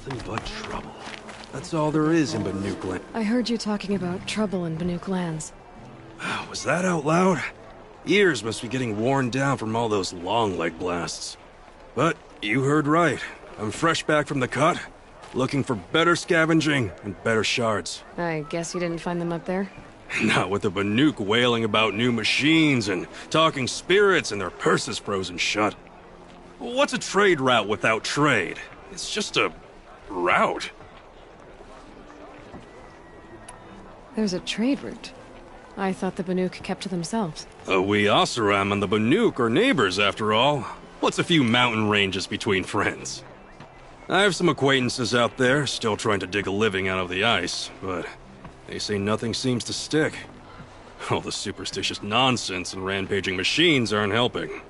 Nothing but trouble. That's all there is in Banuk Land. I heard you talking about trouble in Banuk lands. Was that out loud? Ears must be getting worn down from all those long leg blasts. But you heard right. I'm fresh back from the cut, looking for better scavenging and better shards. I guess you didn't find them up there? Not with the Banuk wailing about new machines and talking spirits and their purses frozen shut. What's a trade route without trade? It's just a route. There's a trade route. I thought the Banuk kept to themselves. We Oseram and the Banuk are neighbors, after all. What's a few mountain ranges between friends? I have some acquaintances out there, still trying to dig a living out of the ice, but they say nothing seems to stick. All the superstitious nonsense and rampaging machines aren't helping.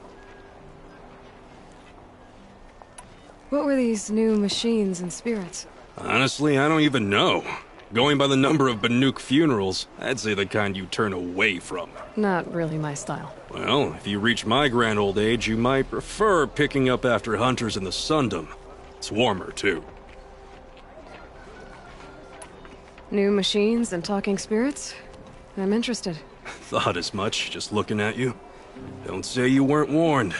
What were these new machines and spirits? Honestly, I don't even know. Going by the number of Banuk funerals, I'd say the kind you turn away from. Not really my style. Well, if you reach my grand old age, you might prefer picking up after hunters in the Sundom. It's warmer, too. New machines and talking spirits? I'm interested. Thought as much, just looking at you. Don't say you weren't warned.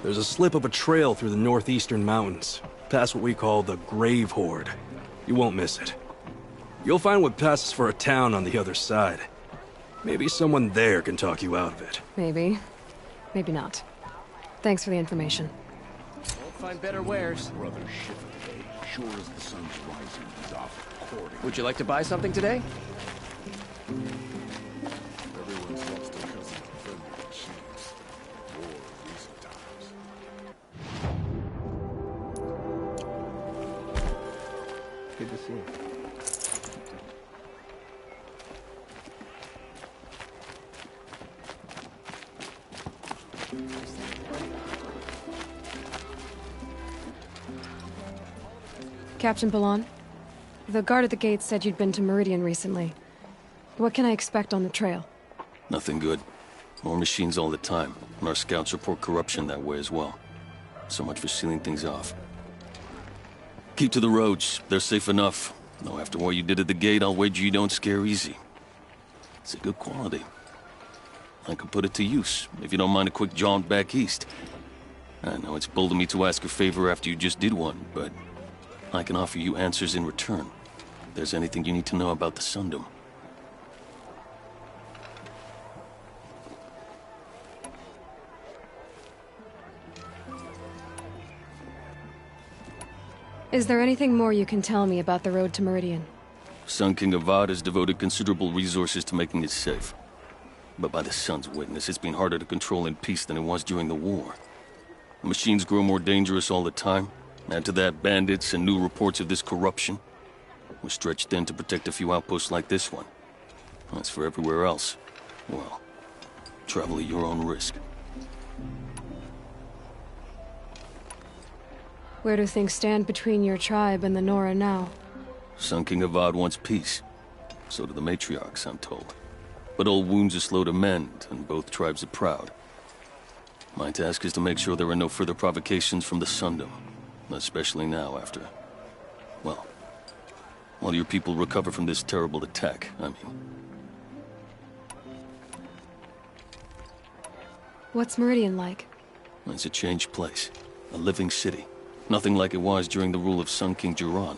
There's a slip of a trail through the northeastern mountains, past what we call the Grave Horde. You won't miss it. You'll find what passes for a town on the other side. Maybe someone there can talk you out of it. Maybe. Maybe not. Thanks for the information. Won't find better wares. Brother shift today. Sure as the sun's rising, he's off recording. Would you like to buy something today? Everyone's lost their cousin to friendly machines. War in recent times. Good to see you. Captain Balan, the guard at the gate said you'd been to Meridian recently. What can I expect on the trail? Nothing good. More machines all the time, and our scouts report corruption that way as well. So much for sealing things off. Keep to the roads. They're safe enough. Though after what you did at the gate, I'll wager you don't scare easy. It's a good quality. I could put it to use, if you don't mind a quick jaunt back east. I know it's bold of me to ask a favor after you just did one, but I can offer you answers in return. If there's anything you need to know about the Sundom. Is there anything more you can tell me about the road to Meridian? Sun King Avad has devoted considerable resources to making it safe. But by the Sun's witness, it's been harder to control in peace than it was during the war. The machines grow more dangerous all the time. Add to that bandits and new reports of this corruption. We're stretched thin to protect a few outposts like this one. As for everywhere else, well, travel at your own risk. Where do things stand between your tribe and the Nora now? Sun King Avad wants peace. So do the matriarchs, I'm told. But old wounds are slow to mend, and both tribes are proud. My task is to make sure there are no further provocations from the Sundom. Especially now after... well, while your people recover from this terrible attack, I mean. What's Meridian like? It's a changed place. A living city. Nothing like it was during the rule of Sun King Jiran.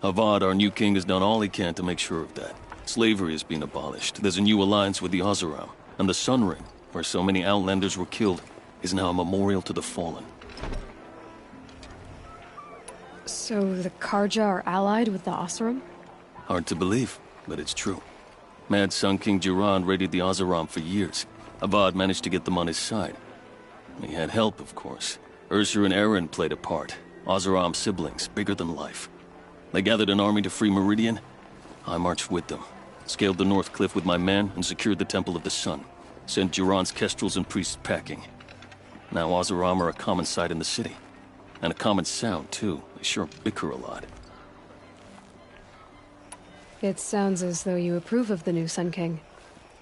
Avad, our new king, has done all he can to make sure of that. Slavery has been abolished. There's a new alliance with the Oseram. And the Sun Ring, where so many Outlanders were killed, is now a memorial to the fallen. So the Karja are allied with the Oseram? Hard to believe, but it's true. Mad Sun King Jiran raided the Oseram for years. Avad managed to get them on his side. He had help, of course. Ursur and Eren played a part. Oseram siblings, bigger than life. They gathered an army to free Meridian. I marched with them. Scaled the North Cliff with my men and secured the Temple of the Sun. Sent Jiran's kestrels and priests packing. Now Oseram are a common sight in the city. And a common sound, too. They sure bicker a lot. It sounds as though you approve of the new Sun King.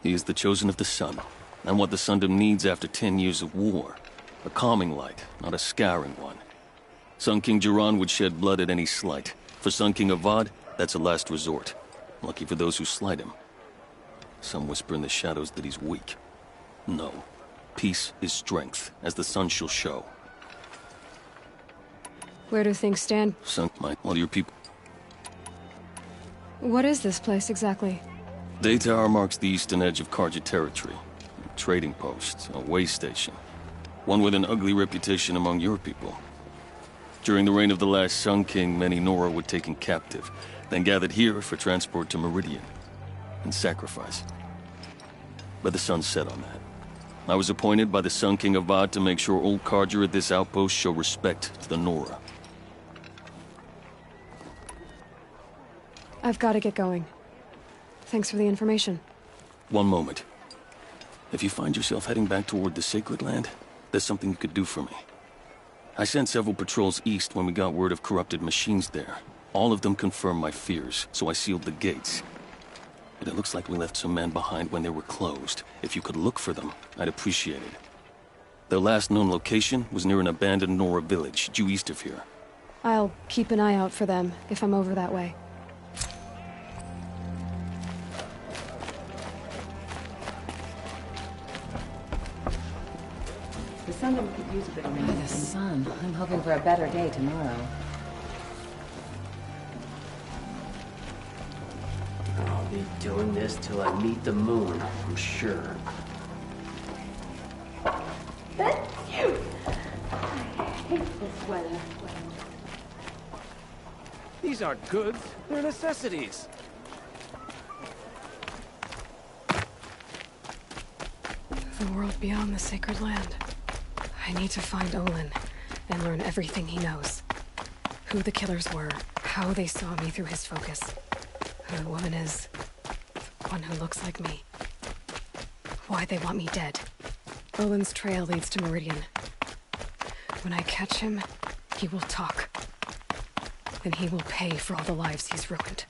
He is the chosen of the Sun. And what the Sundom needs after 10 years of war. A calming light, not a scouring one. Sun King Jiran would shed blood at any slight. For Sun King Avad, that's a last resort. Lucky for those who slight him. Some whisper in the shadows that he's weak. No. Peace is strength, as the sun shall show. Where do things stand? Sun, all your people. What is this place exactly? Daytower marks the eastern edge of Karja territory. A trading post, a way station. One with an ugly reputation among your people. During the reign of the last Sun King, many Nora were taken captive, then gathered here for transport to Meridian, and sacrifice. But the sun set on that. I was appointed by the Sun King Avad to make sure old Karja at this outpost show respect to the Nora. I've got to get going. Thanks for the information. One moment. If you find yourself heading back toward the Sacred Land, there's something you could do for me. I sent several patrols east when we got word of corrupted machines there. All of them confirmed my fears, so I sealed the gates. But it looks like we left some men behind when they were closed. If you could look for them, I'd appreciate it. Their last known location was near an abandoned Nora village, due east of here. I'll keep an eye out for them if I'm over that way. The sun could use a bit of rain. The sun. I'm hoping for a better day tomorrow. I'll be doing this till I meet the moon, I'm sure. That's cute! I hate this weather. These aren't goods, they're necessities. The world beyond the Sacred Land. I need to find Olin and learn everything he knows. Who the killers were, how they saw me through his focus. Who the woman is. The one who looks like me. Why they want me dead. Olin's trail leads to Meridian. When I catch him, he will talk. Then he will pay for all the lives he's ruined.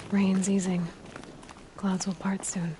Rain's easing. Clouds will part soon.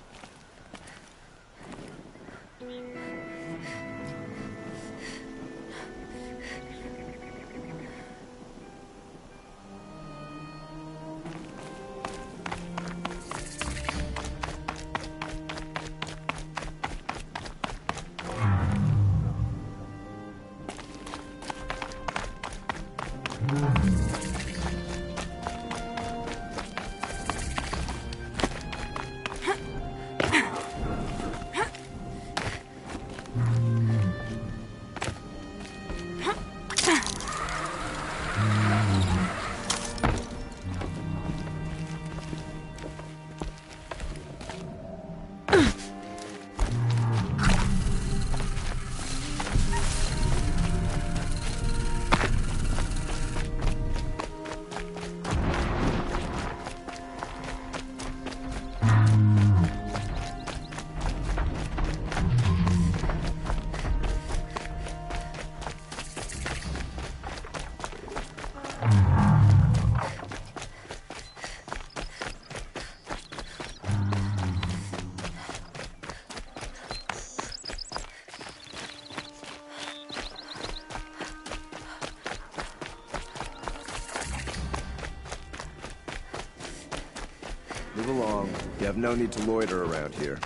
Move along. You have no need to loiter around here.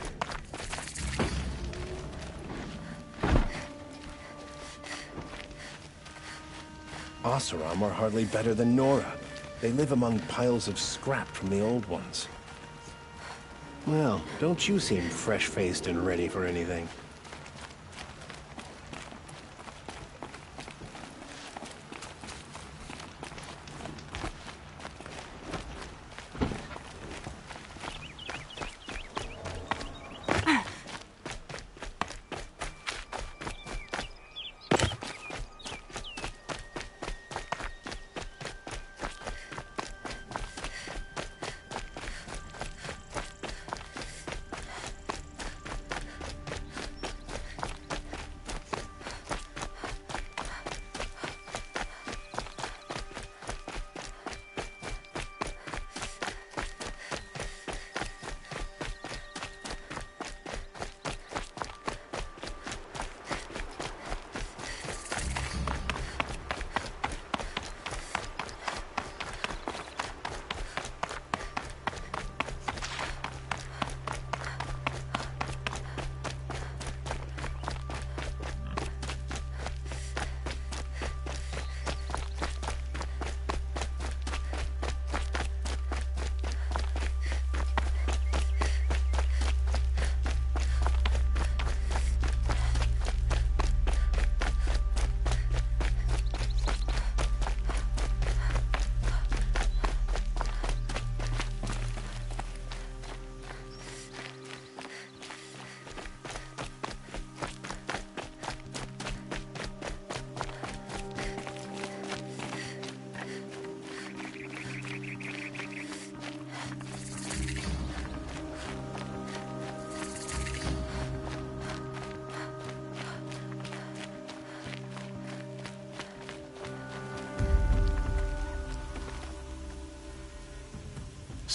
Oseram are hardly better than Nora. They live among piles of scrap from the old ones. Well, don't you seem fresh-faced and ready for anything?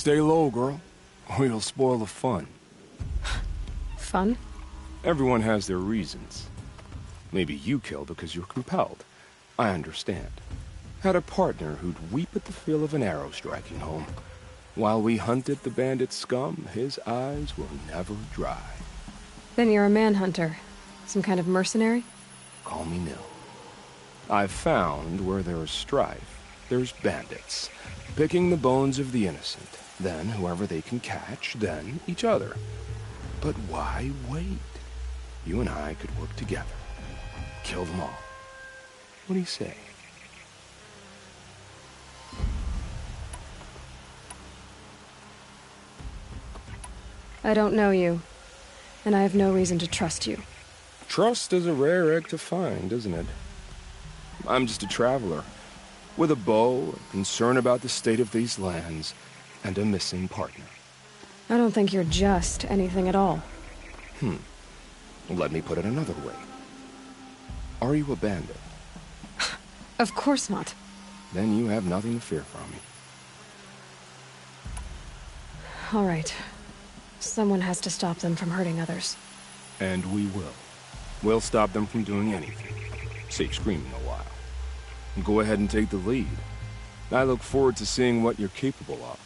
Stay low, girl, or you'll spoil the fun. Fun? Everyone has their reasons. Maybe you kill because you're compelled. I understand. Had a partner who'd weep at the feel of an arrow striking home. While we hunted the bandit scum, his eyes will never dry. Then you're a manhunter. Some kind of mercenary? Call me Nil. I've found where there's strife, there's bandits, picking the bones of the innocent, then whoever they can catch, then each other. But why wait? You and I could work together. Kill them all. What do you say? I don't know you, and I have no reason to trust you. Trust is a rare egg to find, isn't it? I'm just a traveler, with a bow, a concern about the state of these lands, and a missing partner. I don't think you're just anything at all. Let me put it another way. Are you a bandit? Of course not. Then you have nothing to fear from me. All right. Someone has to stop them from hurting others. And we will. We'll stop them from doing anything. Save screaming a while. Go ahead and take the lead. I look forward to seeing what you're capable of.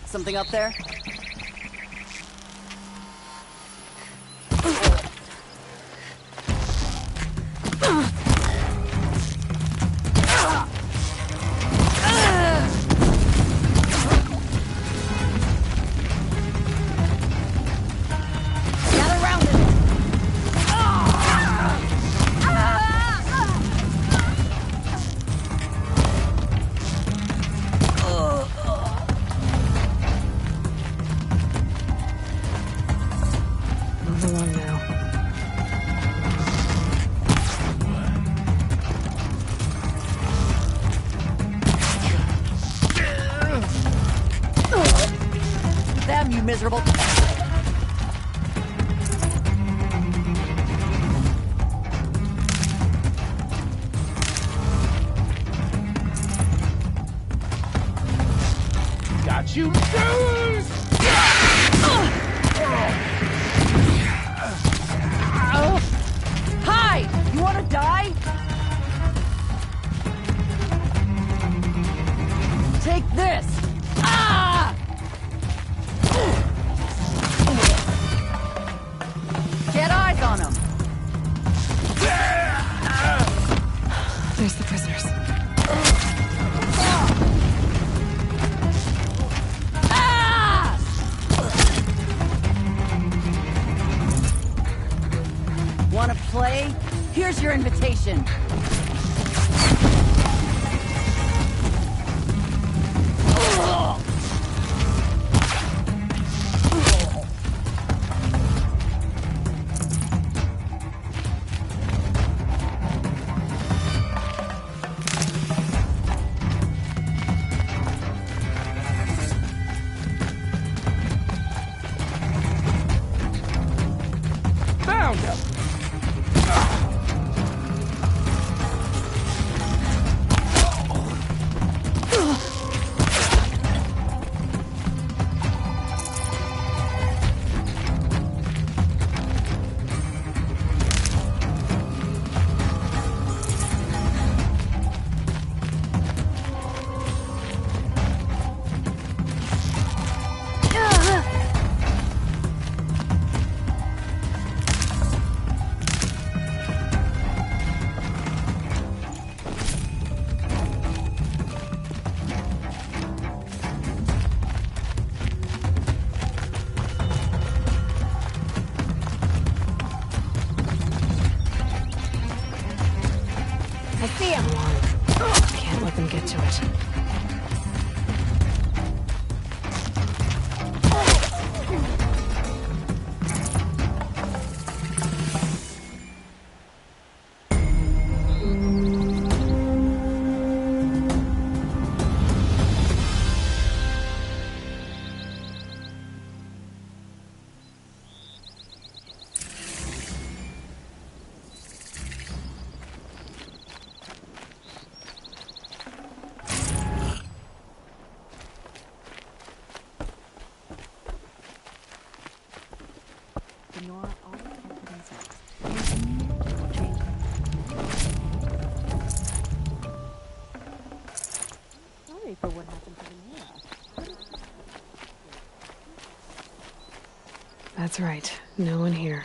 Something up there? Miserable. Got you. Hi! You wanna die? Take this! Ah! Get eyes on him! There's the prisoners. Ah! Wanna play? Here's your invitation. The Nora always kept to themselves. No change. Sorry for what happened to the Nora. That's right. No one here.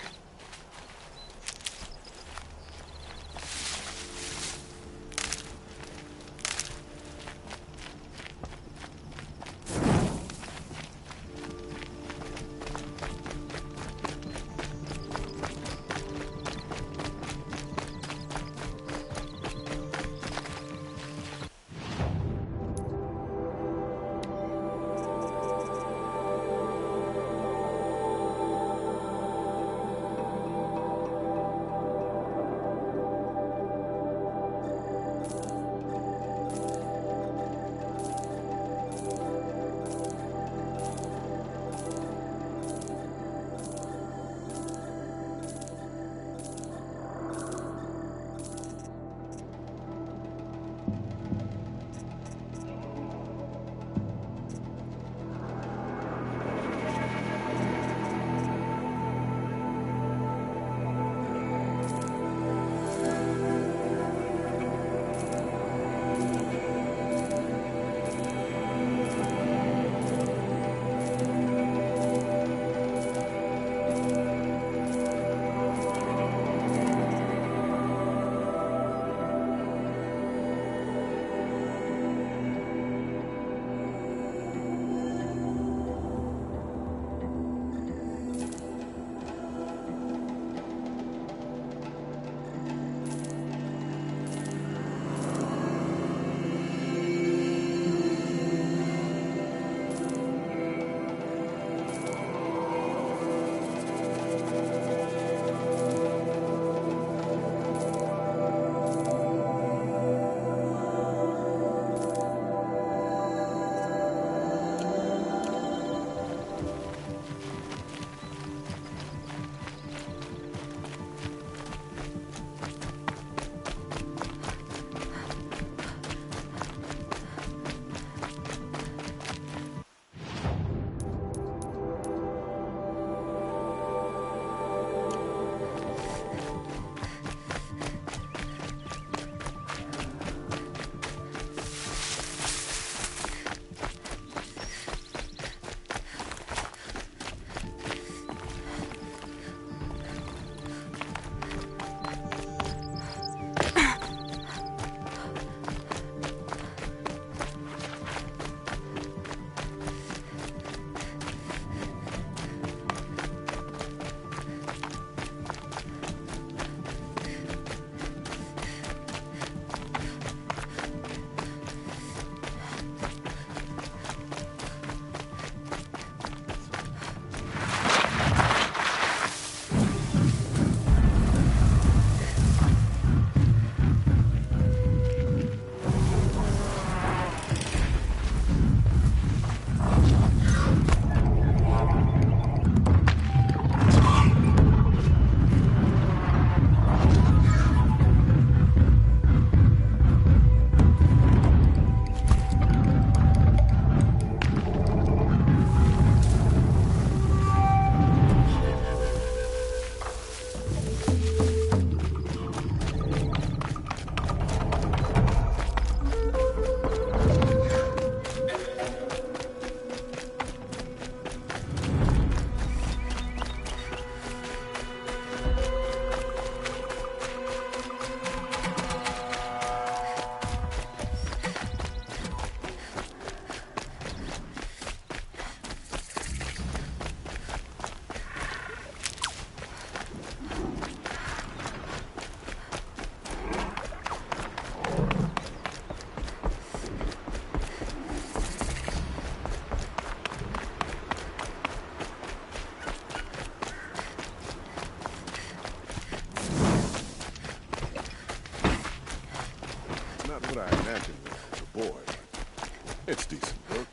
It's decent work.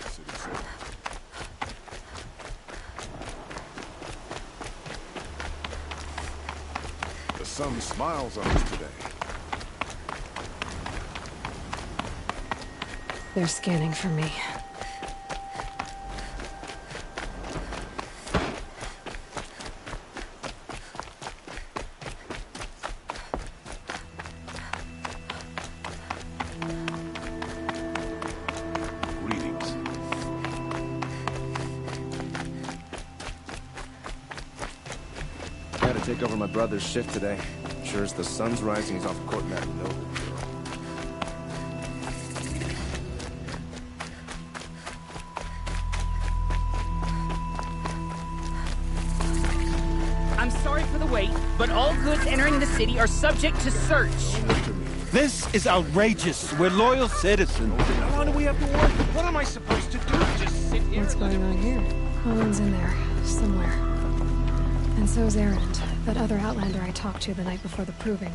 City Center. The sun smiles on us today. They're scanning for me. take over my brother's shift today. Sure as the sun's rising, he's off courting that noble girl. I'm sorry for the wait, but all goods entering the city are subject to search. This is outrageous. We're loyal citizens. How long do we have to work? What am I supposed to do? Just sit here? What's going on here? Owen's in there, somewhere. And so's Erend, that other Outlander I talked to the night before the proving.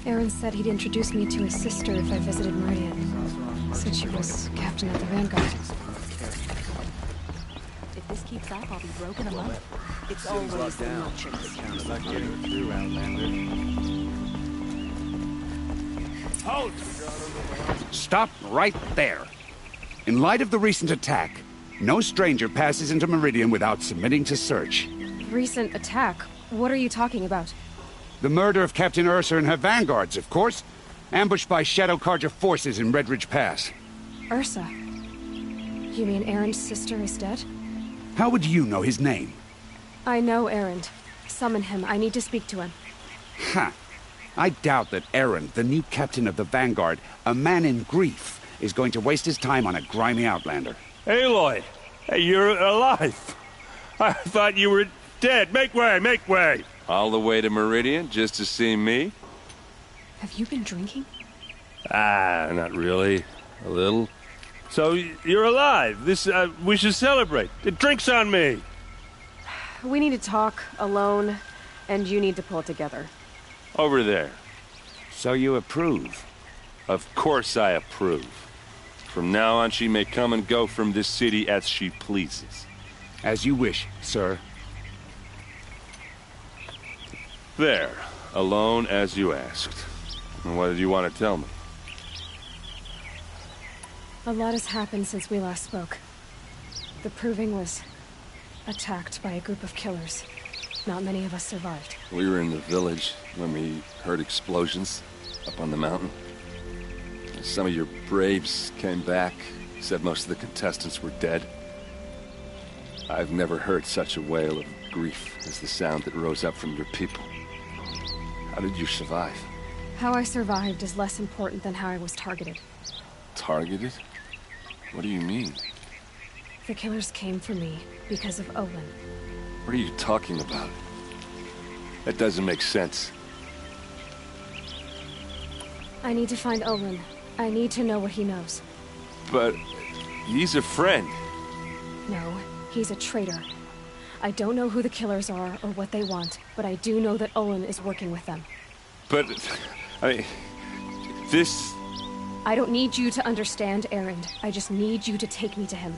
Erend said he'd introduce me to his sister if I visited Meridian. Said she was captain of the Vanguard. If this keeps up, I'll be broke in a month. It's always the merchants. Halt! Stop right there. In light of the recent attack, no stranger passes into Meridian without submitting to search. Recent attack? What are you talking about? The murder of Captain Ursa and her vanguards, of course. Ambushed by Shadow Carja forces in Redridge Pass. Ursa? You mean Erend's sister is dead? How would you know his name? I know Erend. Summon him. I need to speak to him. Ha! I doubt that Erend, the new captain of the Vanguard, a man in grief, is going to waste his time on a grimy outlander. Aloy! Hey, you're alive! I thought you were dead. Make way, make way! All the way to Meridian just to see me? Have you been drinking? Not really. A little. So, you're alive. We should celebrate. The drink's on me! We need to talk, alone, and you need to pull it together. Over there. So you approve? Of course I approve. From now on, she may come and go from this city as she pleases. As you wish, sir. There. Alone as you asked. And what did you want to tell me? A lot has happened since we last spoke. The Proving was attacked by a group of killers. Not many of us survived. We were in the village when we heard explosions up on the mountain. Some of your braves came back, said most of the contestants were dead. I've never heard such a wail of grief as the sound that rose up from your people. How did you survive? How I survived is less important than how I was targeted. Targeted? What do you mean? The killers came for me because of Olin. What are you talking about? That doesn't make sense. I need to find Olin. I need to know what he knows. But he's a friend. No, he's a traitor. I don't know who the killers are or what they want, but I do know that Olin is working with them. But, this... I don't need you to understand, Erend. I just need you to take me to him.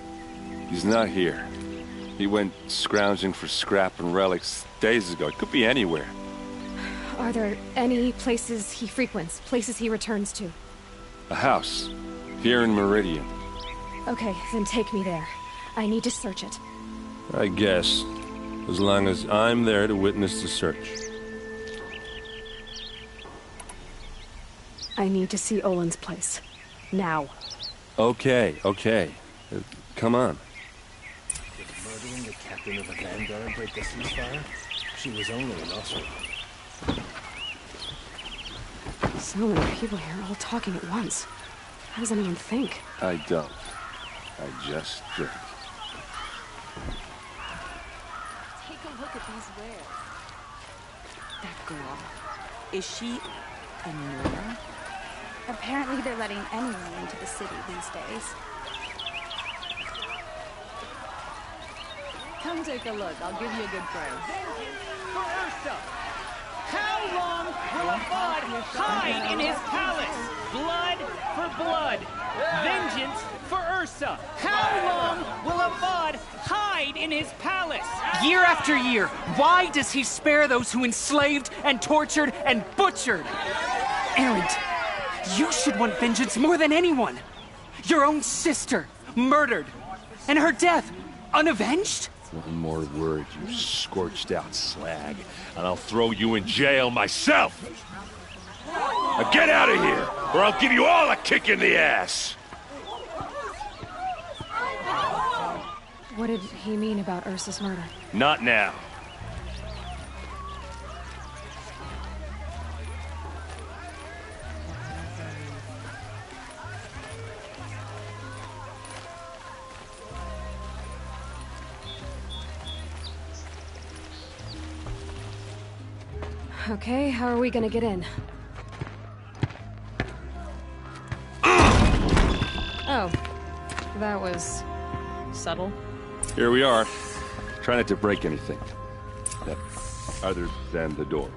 He's not here. He went scrounging for scrap and relics days ago. It could be anywhere. Are there any places he frequents? Places he returns to? A house. Here in Meridian. Okay, then take me there. I need to search it. I guess. As long as I'm there to witness the search. I need to see Olin's place. Now. Okay. Come on. Did murdering the captain of the Vanguard break the ceasefire? She was only an Oseram. So many people here all talking at once. How does anyone think? I don't. I just drink. Take a look at these wares. That girl. Is she a Nora? Apparently they're letting anyone into the city these days. Come take a look. I'll give you a good price. For Ursa! How long will Avad hide in his palace? Blood for blood. Vengeance for Ursa. How long will Avad hide in his palace? Year after year, why does he spare those who enslaved and tortured and butchered? Erend, you should want vengeance more than anyone. Your own sister, murdered. And her death, unavenged? One more word, you scorched-out slag, and I'll throw you in jail myself! Now get out of here, or I'll give you all a kick in the ass! What did he mean about Ursa's murder? Not now. Okay, how are we gonna get in? Oh, that was subtle. Here we are. Try not to break anything. Other than the door.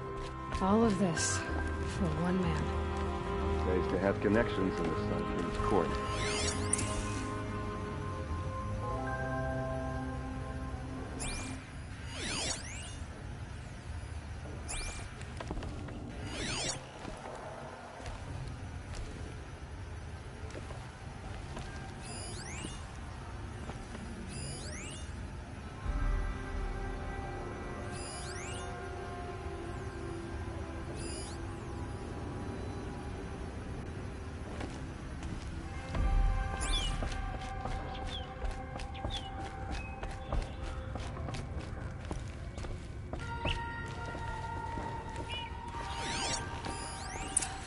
All of this for one man. Pays to have connections in the Sun King's court.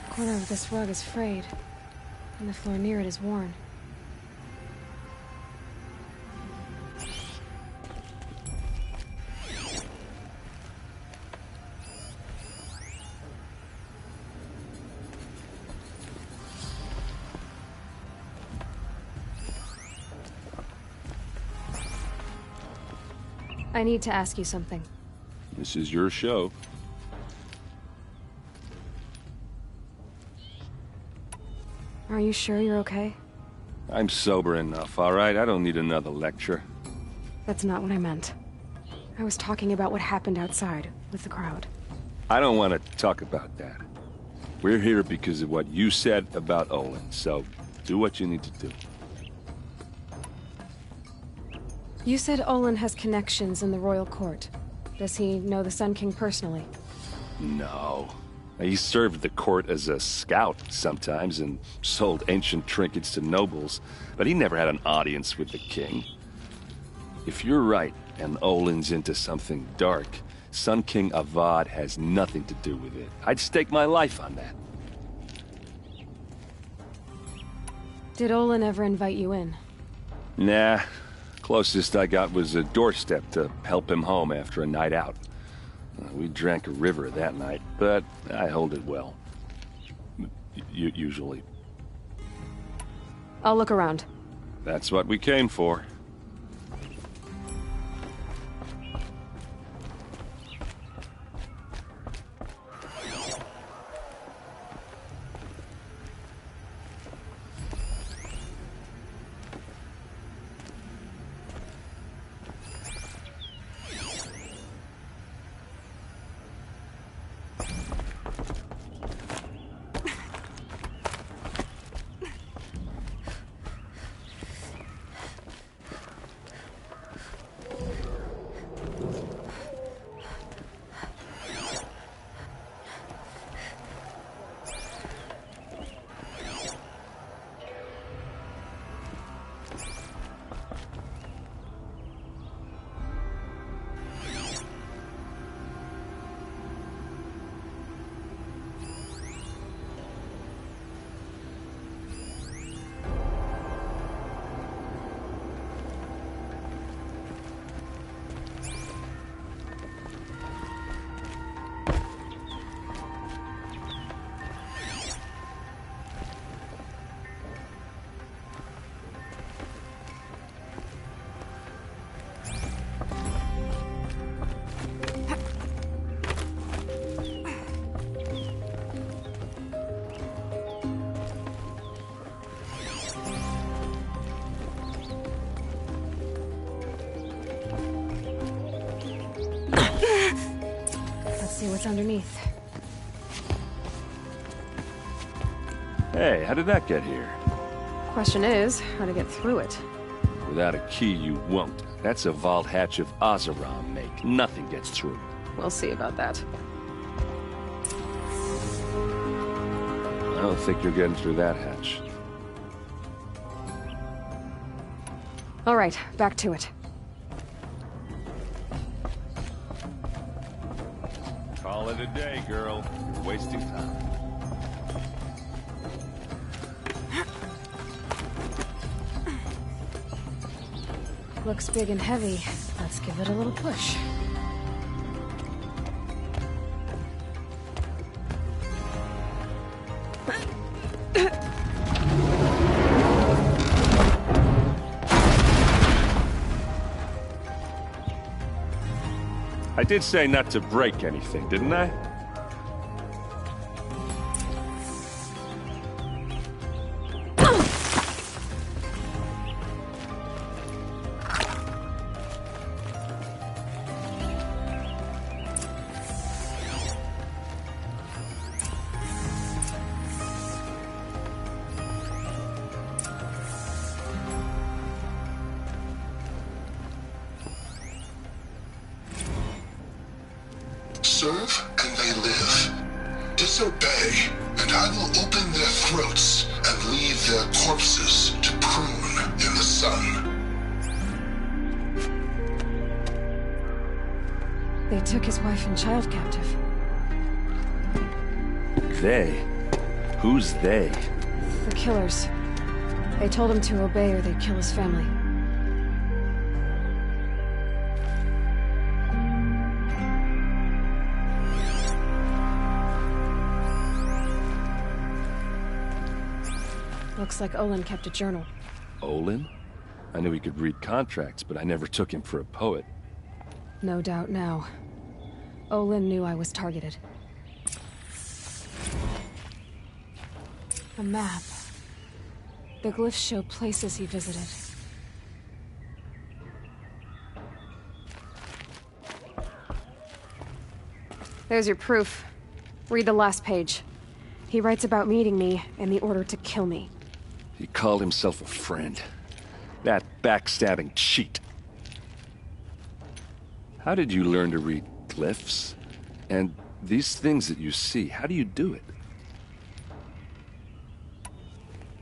The corner of this rug is frayed, and the floor near it is worn. I need to ask you something. This is your show. Are you sure you're okay? I'm sober enough, all right? I don't need another lecture. That's not what I meant. I was talking about what happened outside, with the crowd. I don't want to talk about that. We're here because of what you said about Olin, so do what you need to do. You said Olin has connections in the royal court. Does he know the Sun King personally? No. He served the court as a scout sometimes and sold ancient trinkets to nobles, but he never had an audience with the king. If you're right, and Olin's into something dark, Sun King Avad has nothing to do with it. I'd stake my life on that. Did Olin ever invite you in? Nah. Closest I got was a doorstep to help him home after a night out. We drank a river that night, but I hold it well. Usually. I'll look around. That's what we came for. See what's underneath. Hey, how did that get here? Question is, how to get through it. Without a key, you won't. That's a vault hatch of Oseram make. Nothing gets through. We'll see about that. I don't think you're getting through that hatch. All right, back to it. Call it a day, girl. You're wasting time. Looks big and heavy. Let's give it a little push. I did say not to break anything, didn't I? Serve and they live. Disobey, and I will open their throats and leave their corpses to prune in the sun. They took his wife and child captive. They? Who's they? The killers. They told him to obey or they'd kill his family. Looks like Olin kept a journal. Olin? I knew he could read contracts, but I never took him for a poet. No doubt now. Olin knew I was targeted. A map. The glyphs show places he visited. There's your proof. Read the last page. He writes about meeting me and the order to kill me. He called himself a friend. That backstabbing cheat. How did you learn to read glyphs? And these things that you see, how do you do it?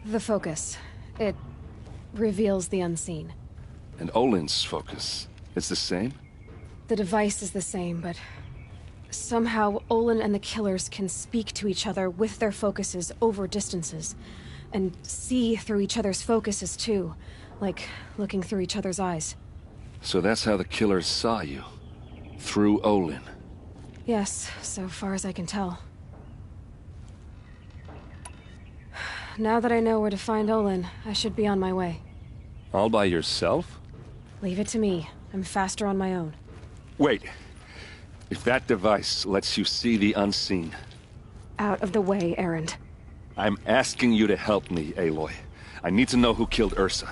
The focus. It reveals the unseen. And Olin's focus, it's the same? The device is the same, but somehow Olin and the killers can speak to each other with their focuses over distances. And see through each other's focuses, too. Like looking through each other's eyes. So that's how the killers saw you? Through Olin? Yes, so far as I can tell. Now that I know where to find Olin, I should be on my way. All by yourself? Leave it to me. I'm faster on my own. Wait. If that device lets you see the unseen... Out of the way, Erend. I'm asking you to help me, Aloy. I need to know who killed Ursa.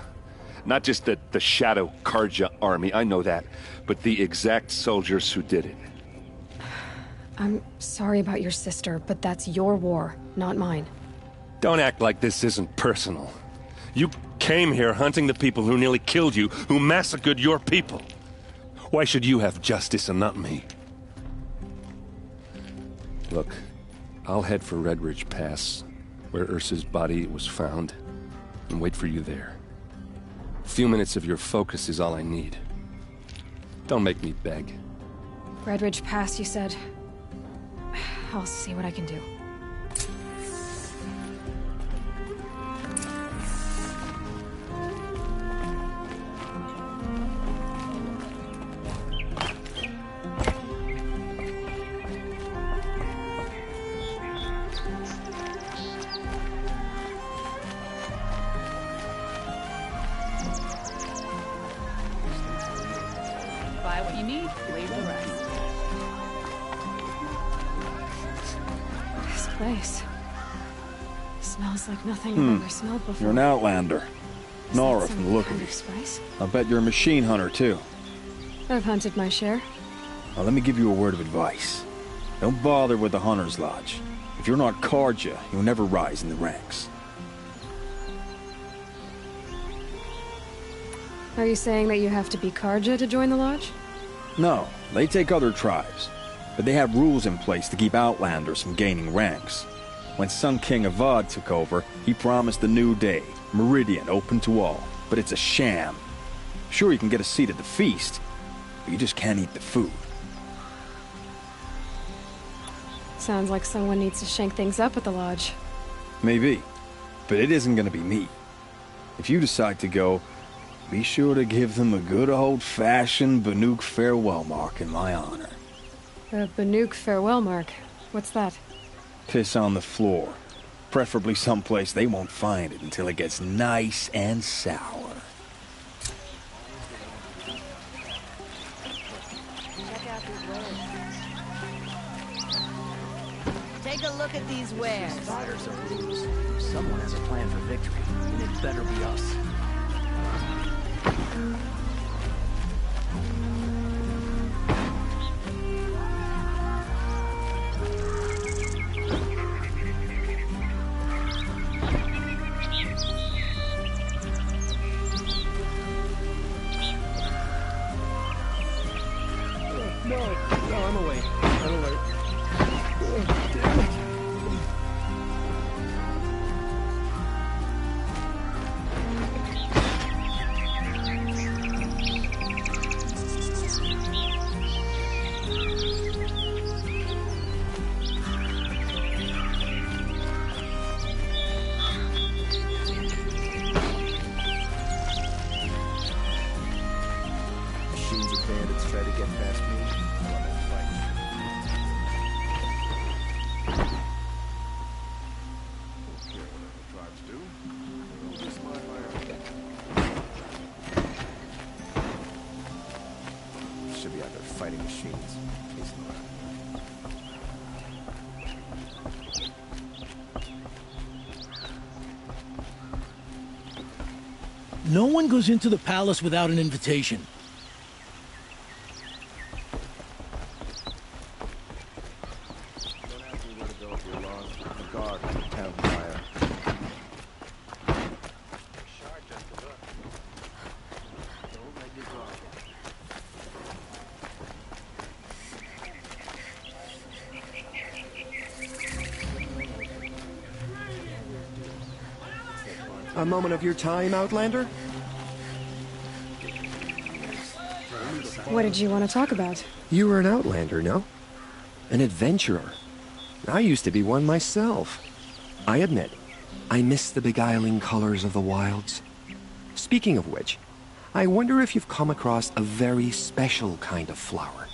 Not just the Shadow Carja army, I know that, but the exact soldiers who did it. I'm sorry about your sister, but that's your war, not mine. Don't act like this isn't personal. You came here hunting the people who nearly killed you, who massacred your people. Why should you have justice and not me? Look, I'll head for Red Ridge Pass, where Ursa's body was found, and wait for you there. A few minutes of your focus is all I need. Don't make me beg. Red Ridge Pass, you said? I'll see what I can do. Buy what you need, leave the rest. This place smells like nothing I've ever smelled before. You're an outlander. Nora, from the look of you. Spice? I'll bet you're a machine hunter, too. I've hunted my share. Now, let me give you a word of advice. Don't bother with the Hunter's Lodge. If you're not Carja, you'll never rise in the ranks. Are you saying that you have to be Carja to join the lodge? No, they take other tribes. But they have rules in place to keep outlanders from gaining ranks. When Sun King Avad took over, he promised a new day, Meridian open to all. But it's a sham. Sure, you can get a seat at the feast, but you just can't eat the food. Sounds like someone needs to shake things up at the lodge. Maybe, but it isn't gonna be me. If you decide to go, be sure to give them a good old-fashioned Banuk farewell mark in my honor. The Banuk farewell mark. What's that? Piss on the floor. Preferably someplace they won't find it until it gets nice and sour. Check out Take a look at these wares. Fires are loose. Someone has a plan for victory, and it better be us. No, I'm away. I'm alert. Oh, damn it. Machines of bandits try to get past me. Should be out there fighting machines. Chasing around. No one goes into the palace without an invitation. Don't ask me where to go if you're lost. The guard on the town fire. Don't let your guard down. A moment of your time, Outlander? What did you want to talk about? You were an Outlander, no? An adventurer. I used to be one myself. I admit, I miss the beguiling colors of the wilds. Speaking of which, I wonder if you've come across a very special kind of flower.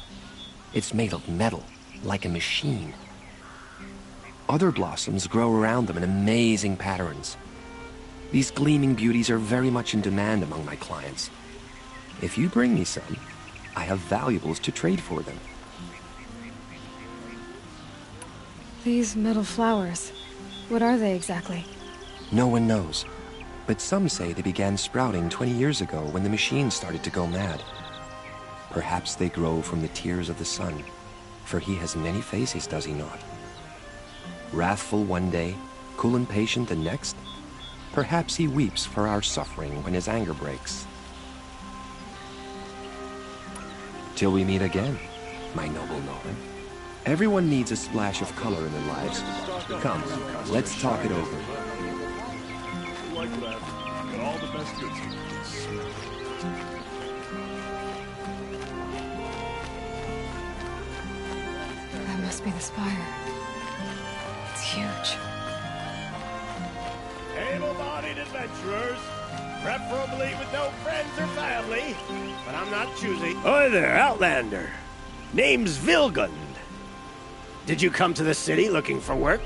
It's made of metal, like a machine. Other blossoms grow around them in amazing patterns. These gleaming beauties are very much in demand among my clients. If you bring me some, I have valuables to trade for them. These metal flowers. What are they exactly? No one knows, but some say they began sprouting 20 years ago when the machines started to go mad. Perhaps they grow from the tears of the sun, for he has many faces, does he not? Wrathful one day, cool and patient the next. Perhaps he weeps for our suffering when his anger breaks. Till we meet again, my noble Norman. Everyone needs a splash of color in their lives. Come, let's talk it over. Like that. Got all the best goods. That must be the spire. It's huge. Able-bodied adventurers, preferably with no friends or family, but I'm not choosy. Hi there, Outlander. Name's Vilgund. Did you come to the city looking for work?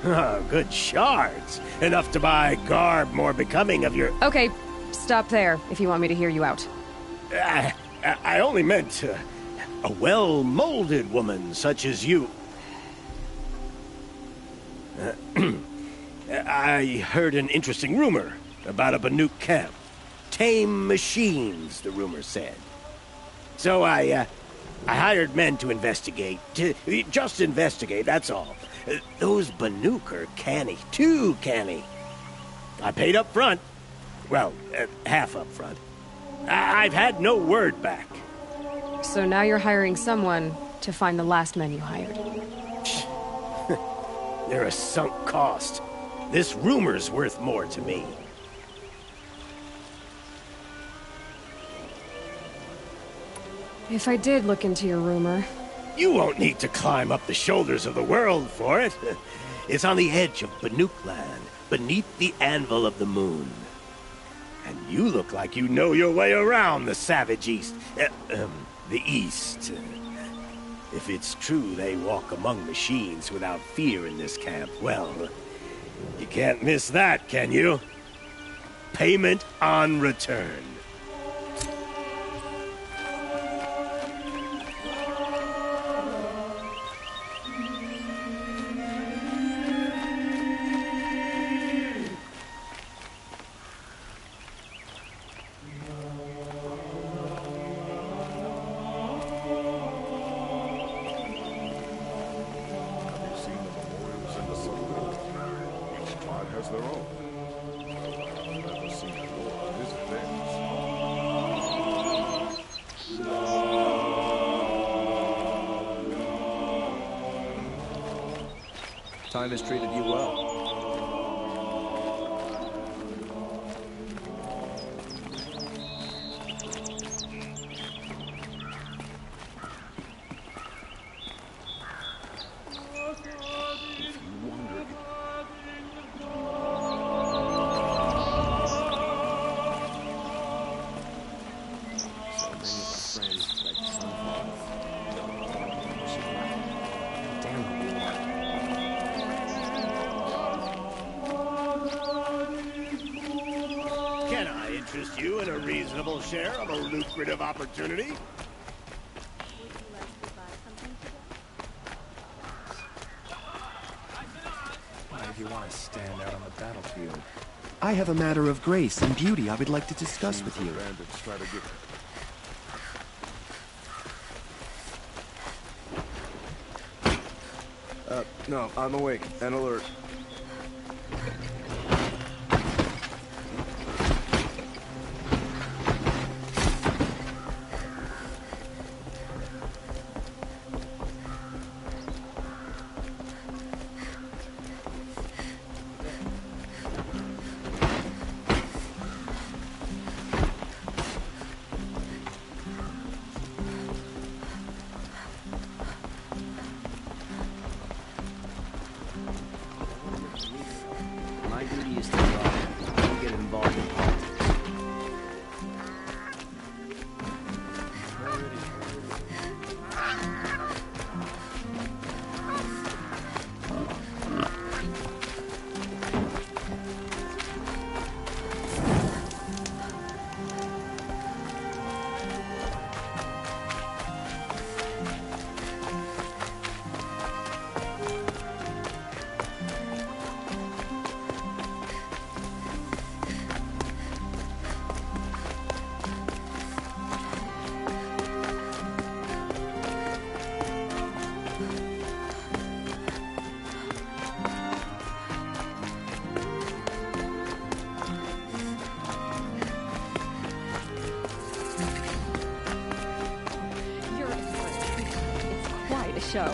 Oh, good shards. Enough to buy garb more becoming of your... Okay, stop there if you want me to hear you out. I only meant a well-molded woman such as you. I heard an interesting rumor about a Banuk camp. Tame machines, the rumor said. So I hired men to investigate. Just investigate, that's all. Those Banuk are canny, too canny. I paid up front. Well, half up front. I've had no word back. So now you're hiring someone to find the last men you hired. They're a sunk cost. This rumor's worth more to me. If I did look into your rumor... You won't need to climb up the shoulders of the world for it. It's on the edge of Banuk land, beneath the anvil of the moon. And you look like you know your way around the savage east. The east. If it's true they walk among machines without fear in this camp, well, you can't miss that, can you? Payment on return. Time has treated you well. Can I interest you in a reasonable share of a lucrative opportunity? Why do you want to stand out on the battlefield? I have a matter of grace and beauty I would like to discuss with you. Bandits try to get No, I'm awake and alert. My duty is to rob. Don't get involved in politics. You're it's quite a show.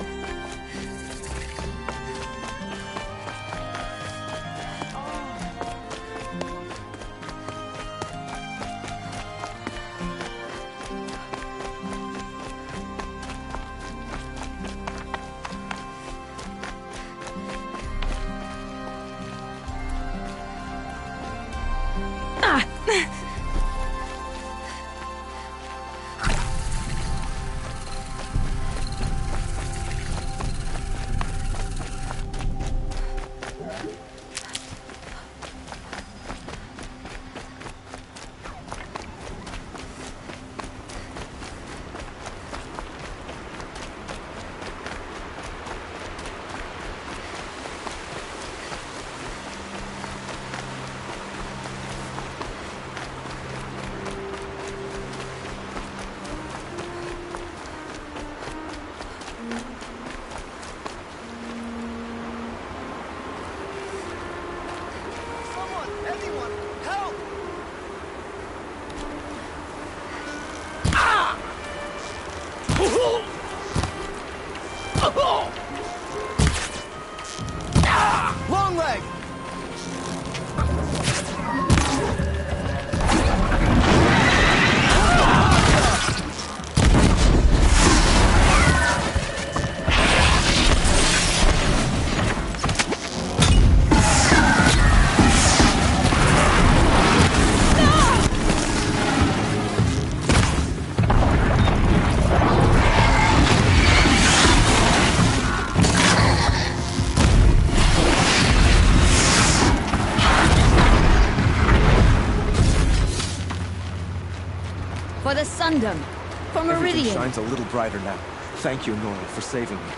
Long leg! For the Sundom. For Everything Meridian. shines a little brighter now. Thank you, Nora, for saving me.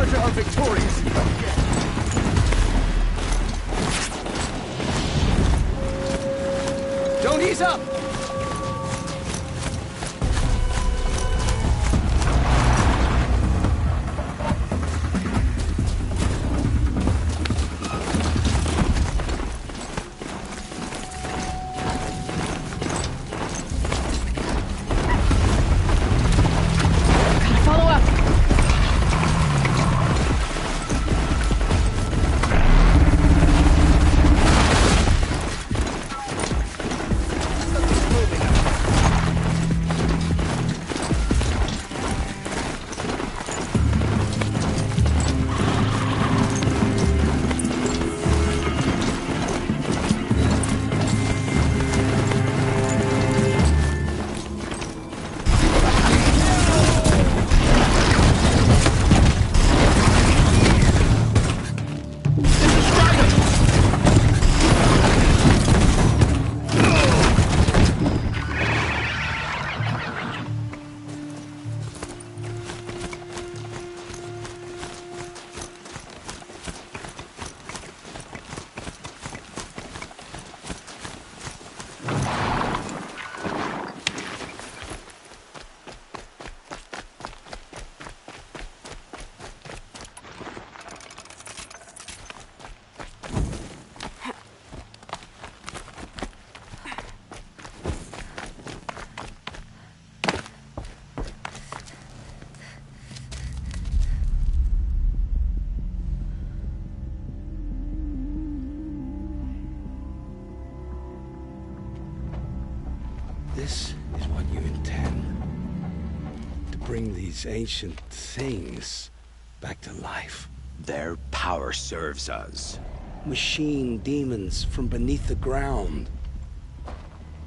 Sparta are victorious. Don't ease up! This is what you intend. To bring these ancient things back to life. Their power serves us. Machine demons from beneath the ground.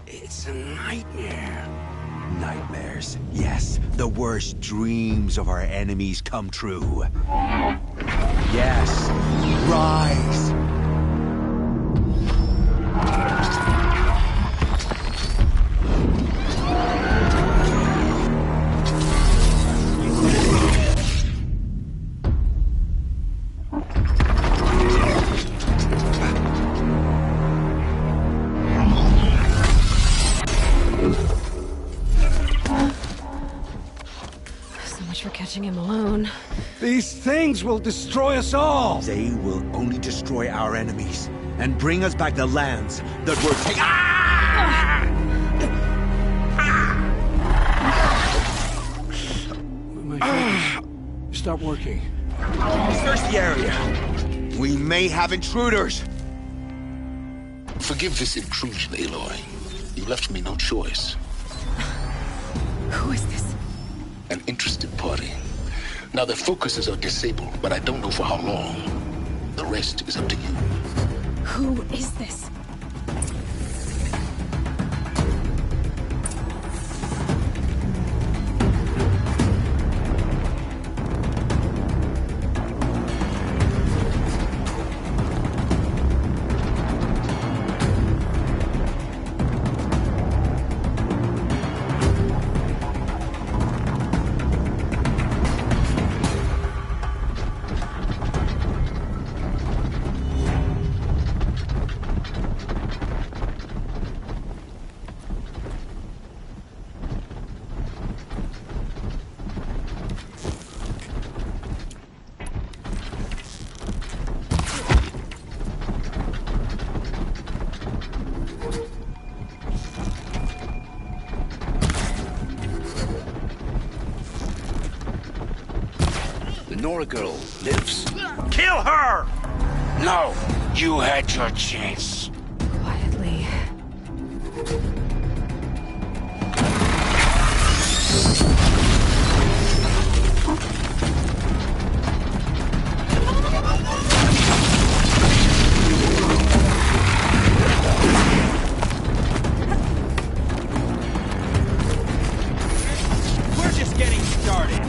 It's a nightmare. Nightmares. Yes, the worst dreams of our enemies come true. Yes, rise! Him alone. These things will destroy us all! They will only destroy our enemies and bring us back the lands that were taken. Ah! My focus. Stop working. Search the area. We may have intruders. Forgive this intrusion, Aloy. You left me no choice. Who is this? An interested party. Now their focuses are disabled, but I don't know for how long. The rest is up to you. Who is this? Nora girl lives. Kill her! No! You had your chance. Quietly. We're just getting started.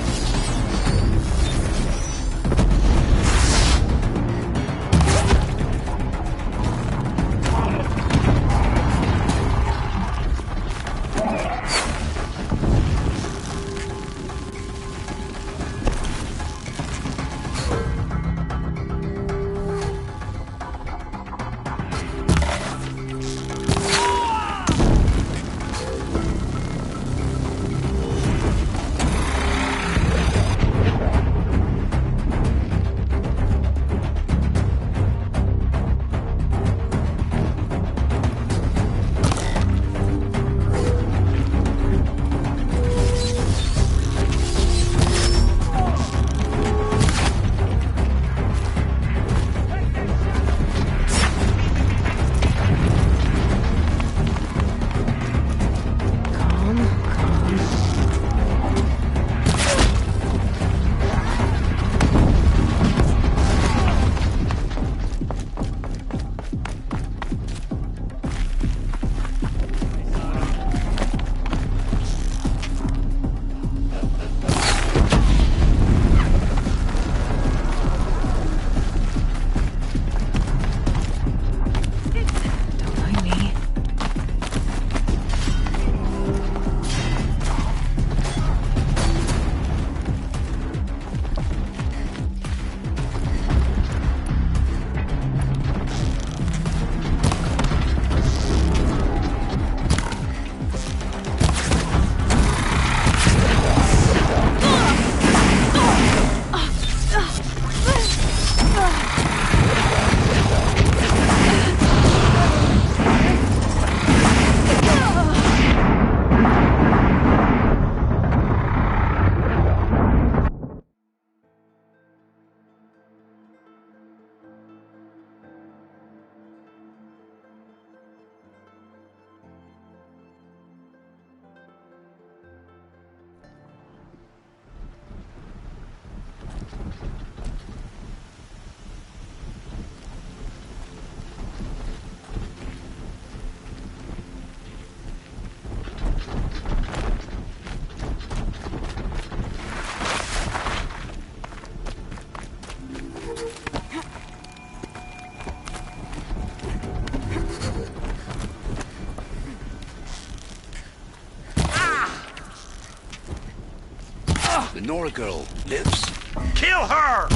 Nora girl lives? Kill her!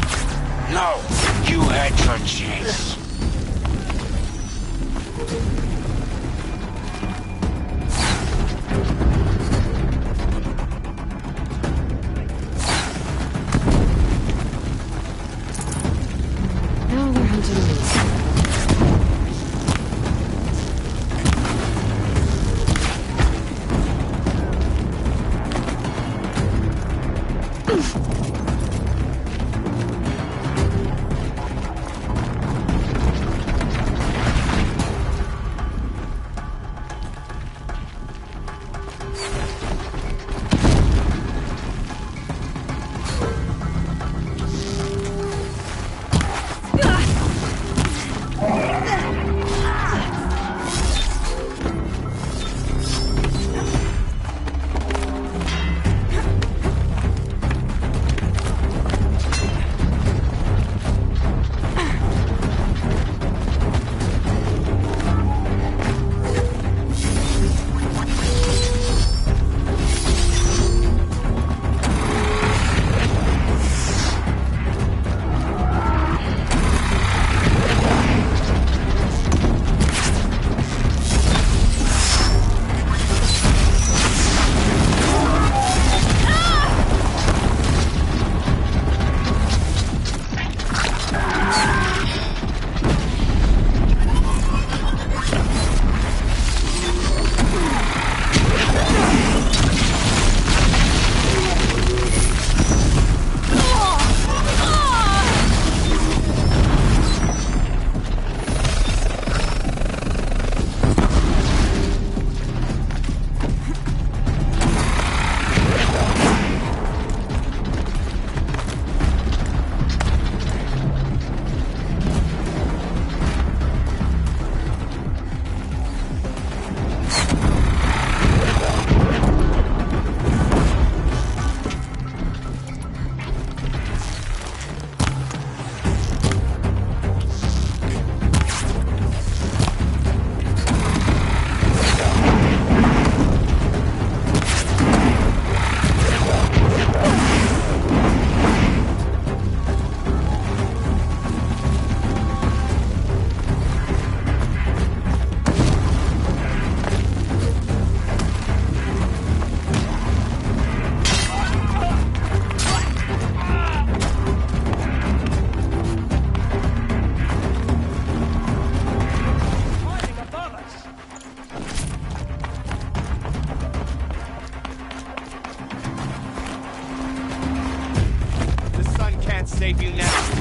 No! You had your chance. Now they're hunting me. save you now.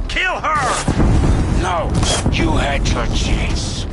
Kill her! No, you had your chance.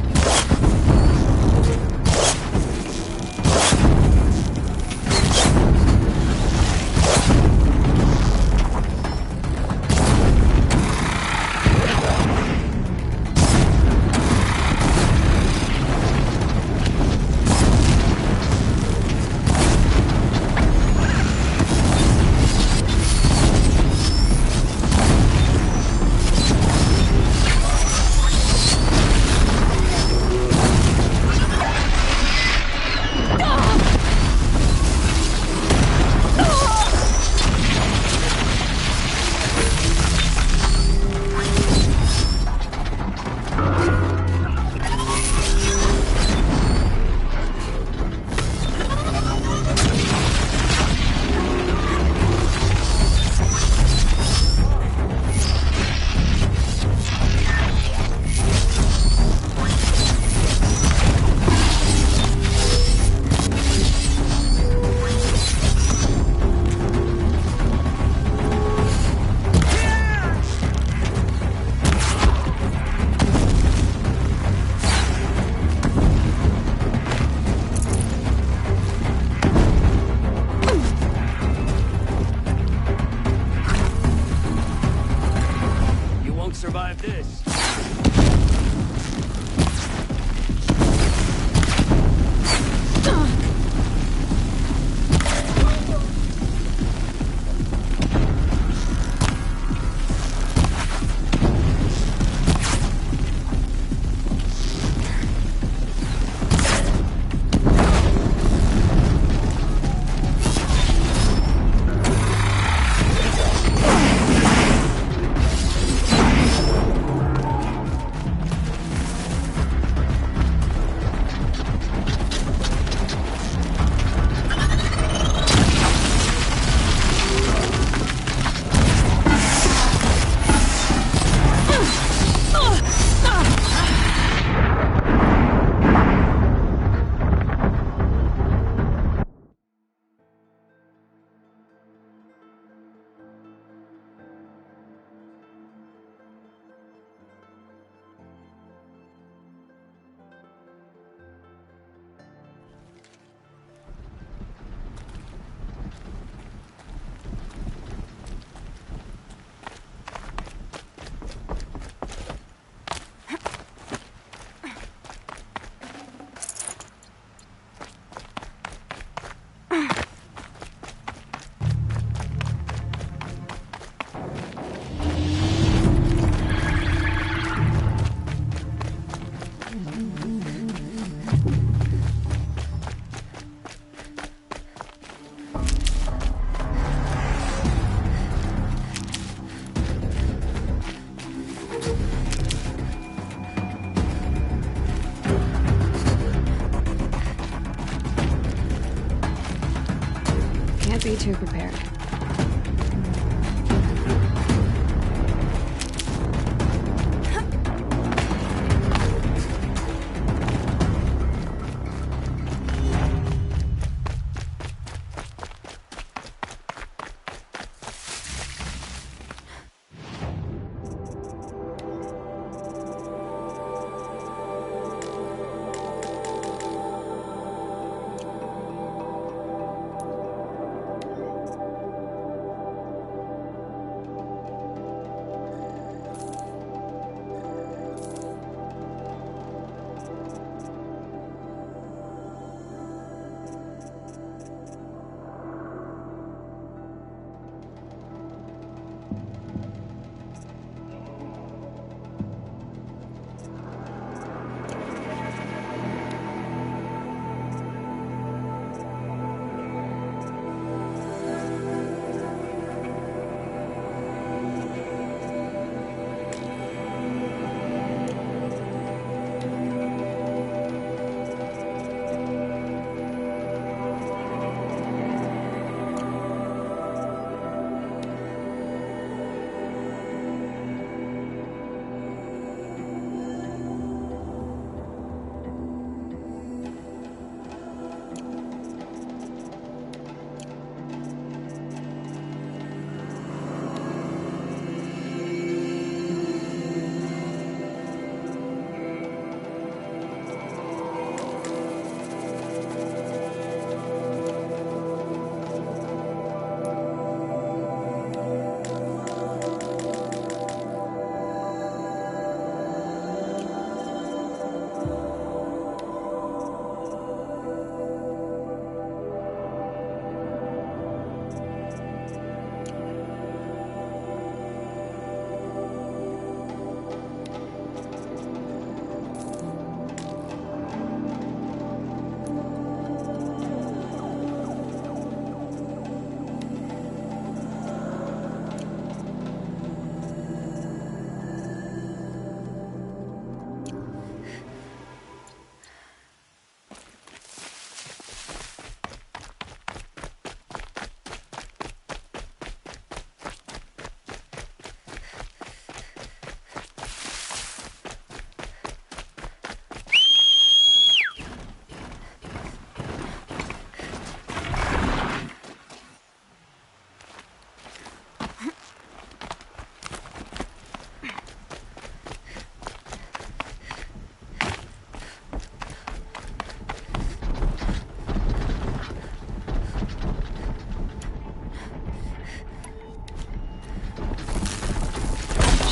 Can't be too prepared.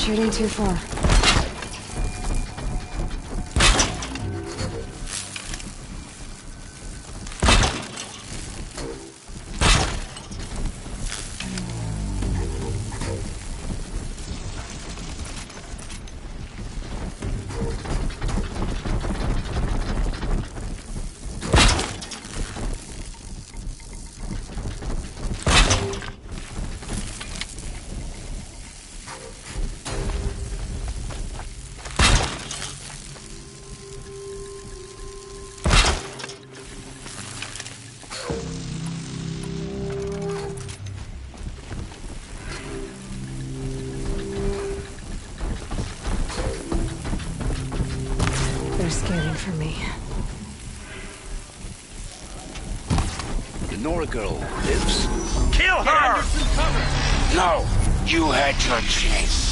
Shooting too far. They're scanning for me. The Nora girl lives? Kill her! No! You had your chance.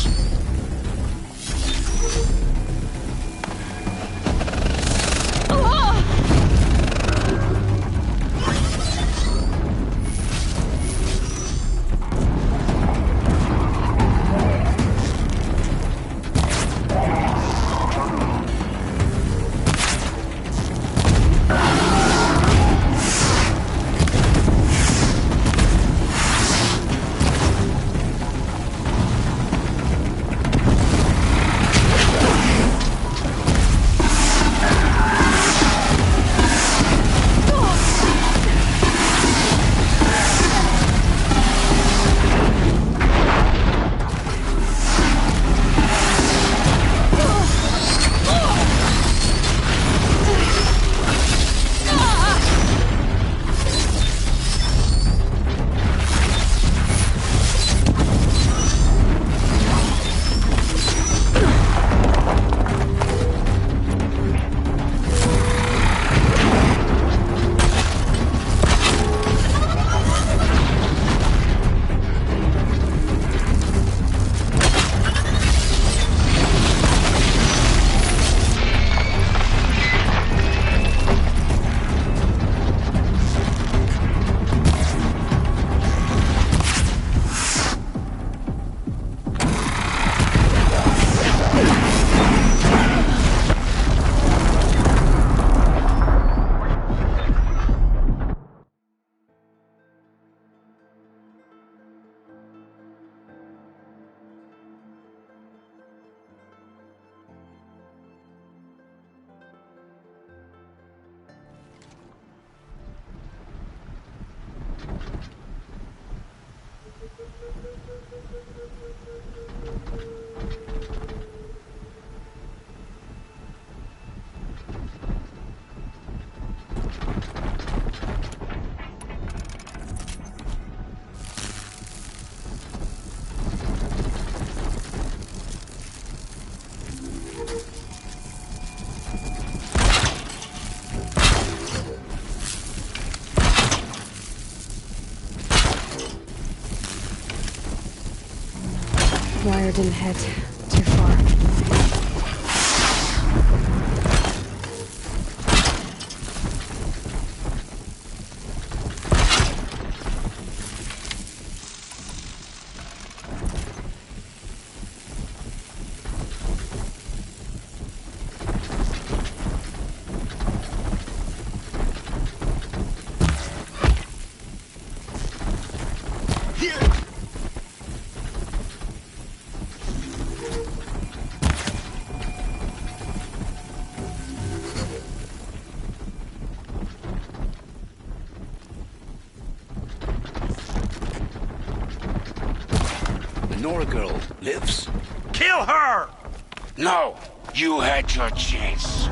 wire didn't hit too far. Nora girl lives? Kill her! No, you had your chance.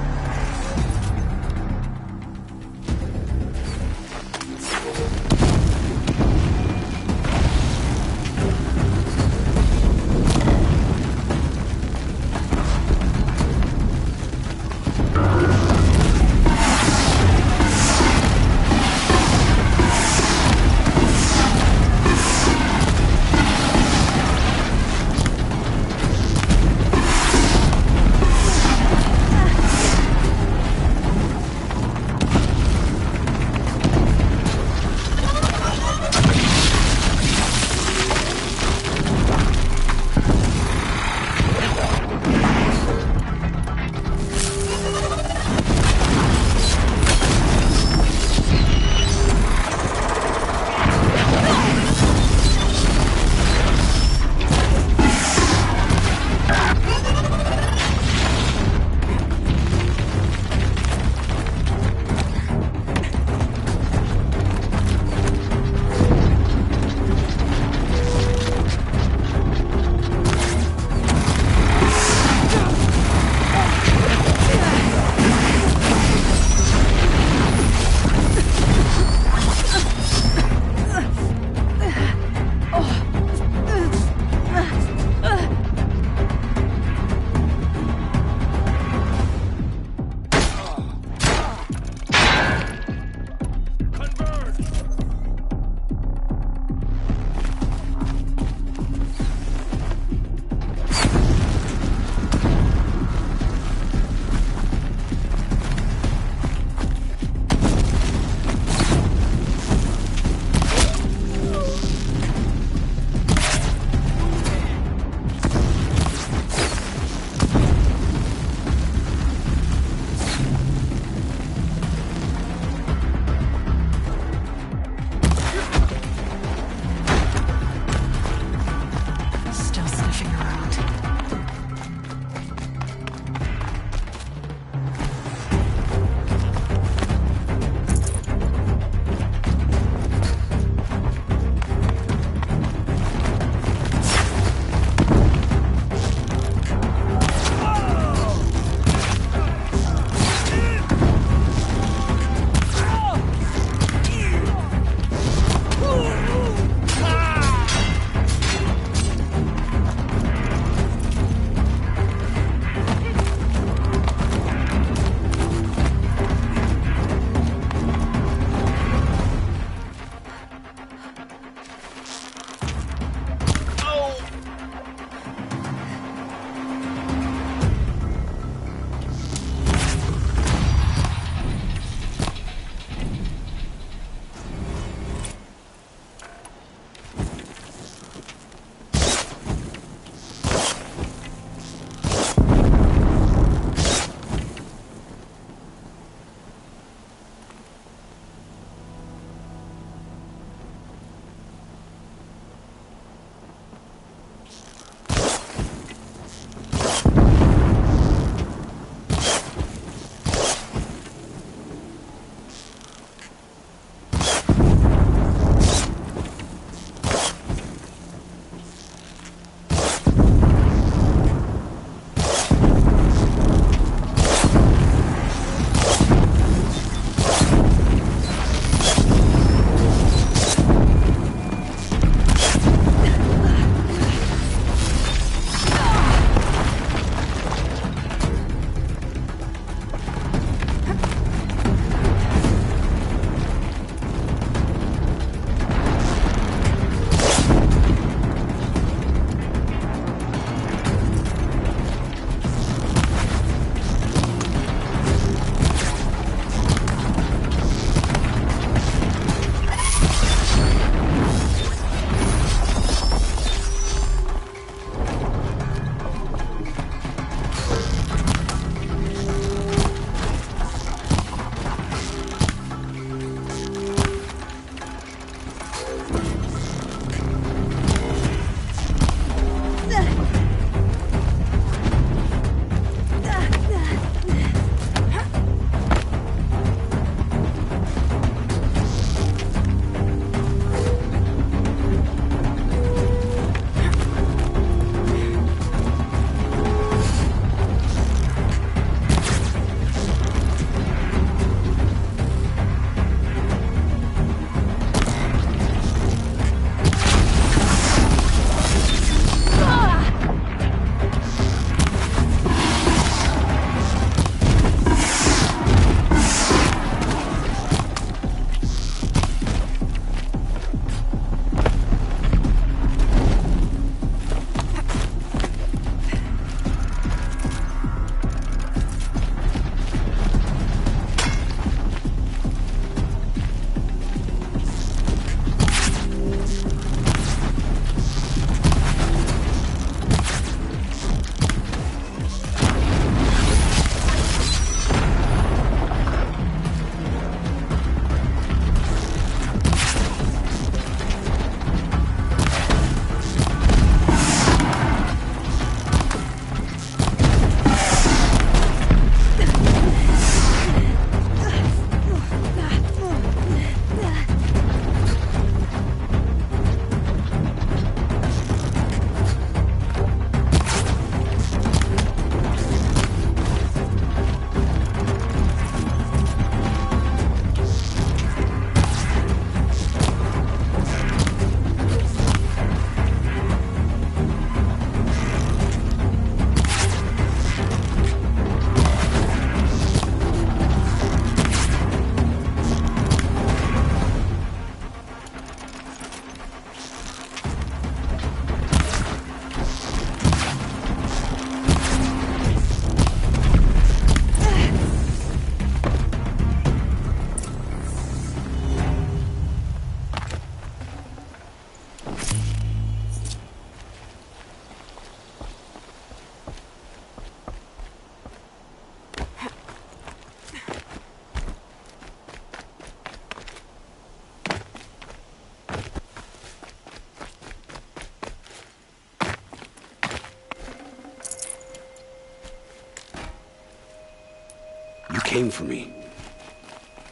came for me.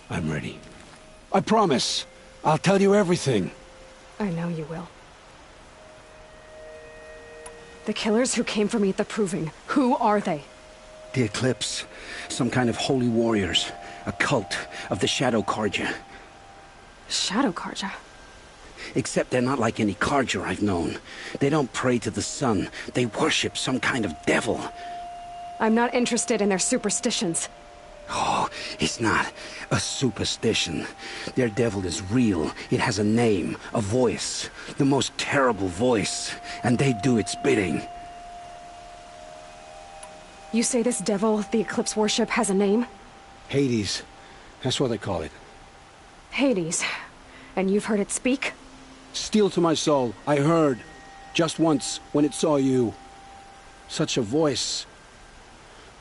I'm ready. I promise. I'll tell you everything. I know you will. The killers who came for me at the Proving, who are they? The Eclipse. Some kind of holy warriors. A cult of the Shadow Carja. Shadow Carja? Except they're not like any Carja I've known. They don't pray to the sun. They worship some kind of devil. I'm not interested in their superstitions. Oh, it's not a superstition. Their devil is real. It has a name, a voice. The most terrible voice. And they do its bidding. You say this devil the Eclipse worship has a name? Hades. That's what they call it. Hades. And you've heard it speak? Steel to my soul. I heard. Just once, when it saw you. Such a voice.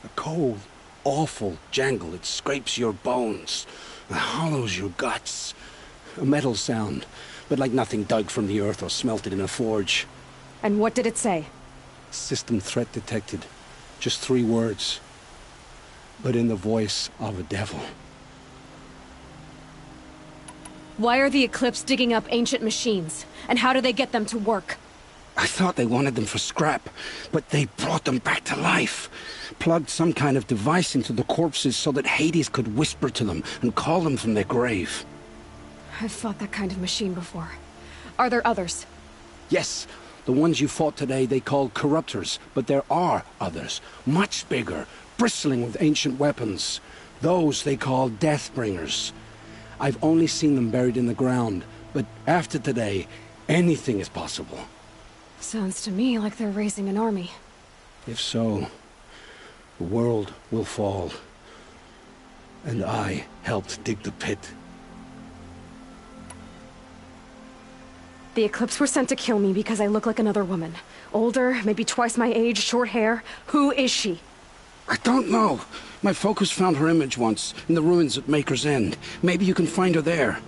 A cold, awful jangle. It scrapes your bones. It hollows your guts. A metal sound, but like nothing dug from the earth or smelted in a forge. And what did it say? System threat detected. Just 3 words. But in the voice of a devil. Why are the Eclipse digging up ancient machines? And how do they get them to work? I thought they wanted them for scrap, but they brought them back to life. Plugged some kind of device into the corpses so that Hades could whisper to them and call them from their grave. I've fought that kind of machine before. Are there others? Yes, the ones you fought today they called Corruptors, but there are others, much bigger, bristling with ancient weapons. Those they call Deathbringers. I've only seen them buried in the ground, but after today, anything is possible. Sounds to me like they're raising an army. If so, the world will fall. And I helped dig the pit. The Eclipse were sent to kill me because I look like another woman. Older, maybe twice my age, short hair. Who is she? I don't know. My focus found her image once, in the ruins at Maker's End. Maybe you can find her there.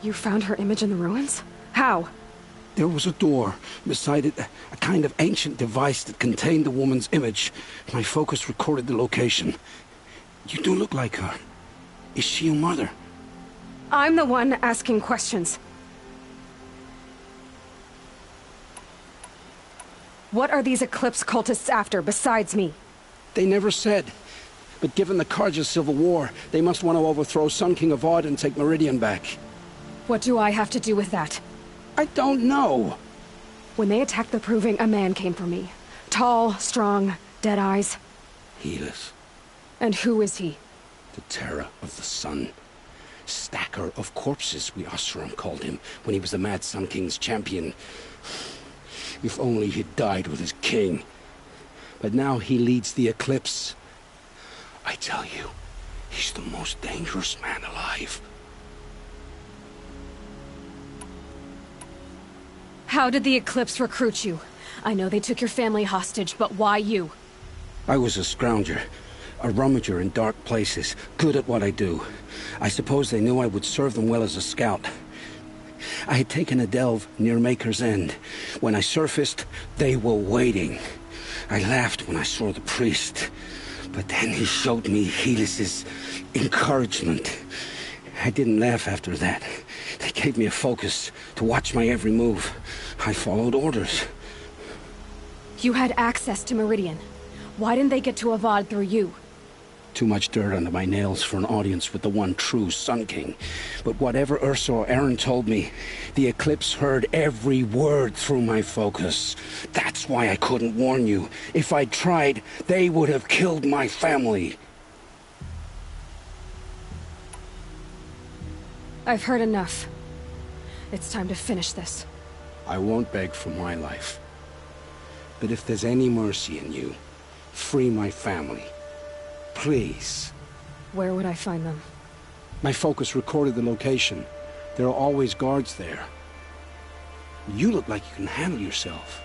You found her image in the ruins? How? There was a door. Beside it, a kind of ancient device that contained the woman's image. My focus recorded the location. You do look like her. Is she your mother? I'm the one asking questions. What are these Eclipse cultists after, besides me? They never said. But given the Carja civil war, they must want to overthrow Sun King Avad and take Meridian back. What do I have to do with that? I don't know. When they attacked the Proving, a man came for me. Tall, strong, dead eyes. Helis. And who is he? The terror of the sun. Stacker of corpses, we Oseram called him, when he was the Mad Sun King's champion. If only he'd died with his king. But now he leads the Eclipse. I tell you, he's the most dangerous man alive. How did the Eclipse recruit you? I know they took your family hostage, but why you? I was a scrounger, a rummager in dark places, good at what I do. I suppose they knew I would serve them well as a scout. I had taken a delve near Maker's End. When I surfaced, they were waiting. I laughed when I saw the priest, but then he showed me Helis's encouragement. I didn't laugh after that. They gave me a focus to watch my every move. I followed orders. You had access to Meridian. Why didn't they get to Avad through you? Too much dirt under my nails for an audience with the one true Sun King. But whatever Ursa or Eren told me, the Eclipse heard every word through my focus. That's why I couldn't warn you. If I'd tried, they would have killed my family. I've heard enough. It's time to finish this. I won't beg for my life. But if there's any mercy in you, free my family. Please. Where would I find them? My focus recorded the location. There are always guards there. You look like you can handle yourself.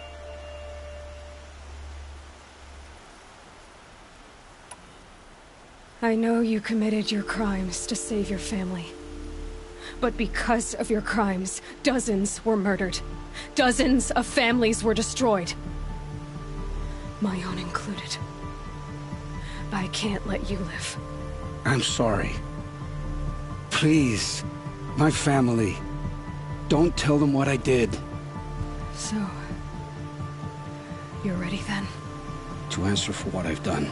I know you committed your crimes to save your family. But because of your crimes, dozens were murdered. Dozens of families were destroyed. My own included. I can't let you live. I'm sorry. Please, my family. Don't tell them what I did. So, you're ready then? To answer for what I've done.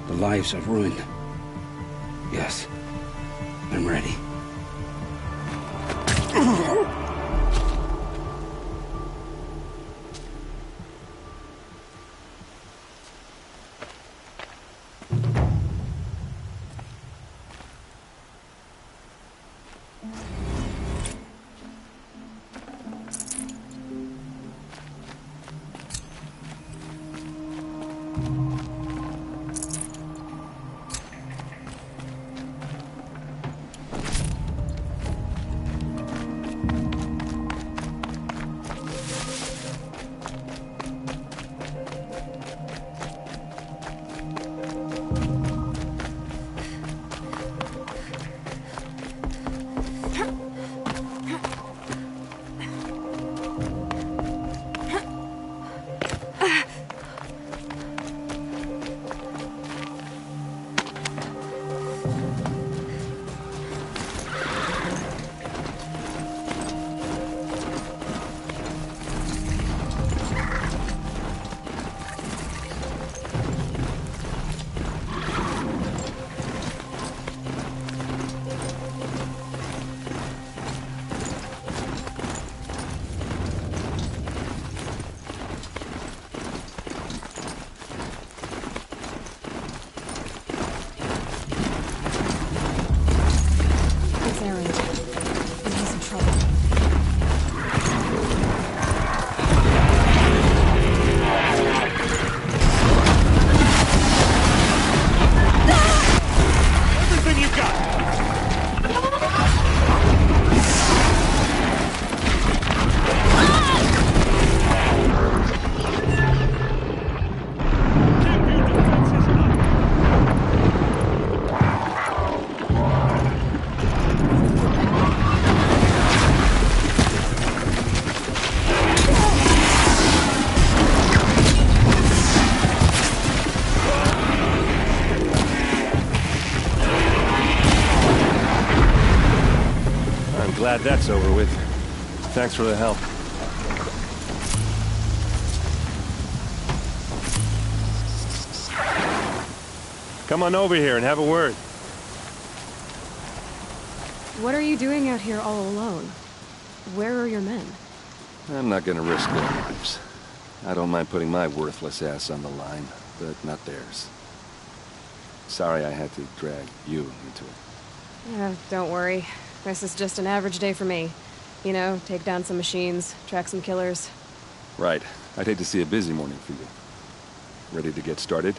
The lives I've ruined. Yes, I'm ready. Glad that's over with. Thanks for the help. Come on over here and have a word. What are you doing out here all alone? Where are your men? I'm not gonna risk their lives. I don't mind putting my worthless ass on the line, but not theirs. Sorry I had to drag you into it. Don't worry. This is just an average day for me. You know, take down some machines, track some killers. Right. I'd hate to see a busy morning for you. Ready to get started?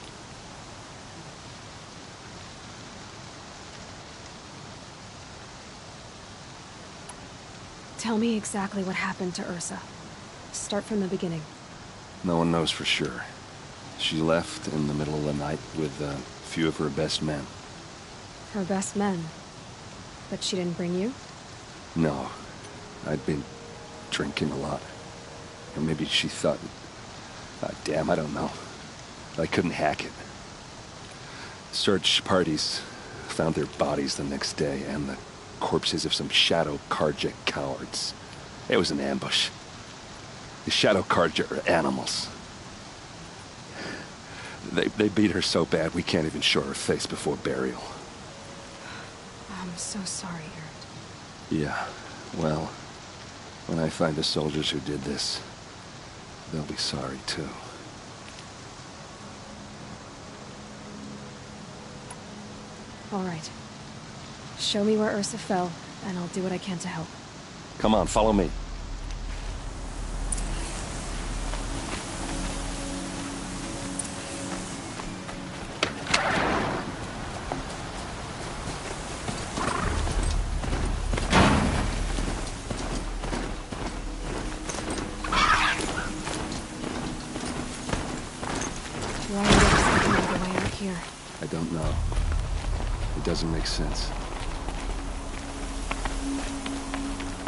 Tell me exactly what happened to Ursa. Start from the beginning. No one knows for sure. She left in the middle of the night with a few of her best men. Her best men? But she didn't bring you? No. I'd been drinking a lot. Or maybe she thought... damn, I don't know. I couldn't hack it. Search parties found their bodies the next day, and the corpses of some Shadow Carja cowards. It was an ambush. The Shadow Carja are animals. They beat her so bad we can't even show her face before burial. I'm so sorry, Ert. Yeah, well, when I find the soldiers who did this, they'll be sorry too. All right. Show me where Ursa fell, and I'll do what I can to help. Come on, follow me. Why are you taking all the way out here? I don't know. It doesn't make sense.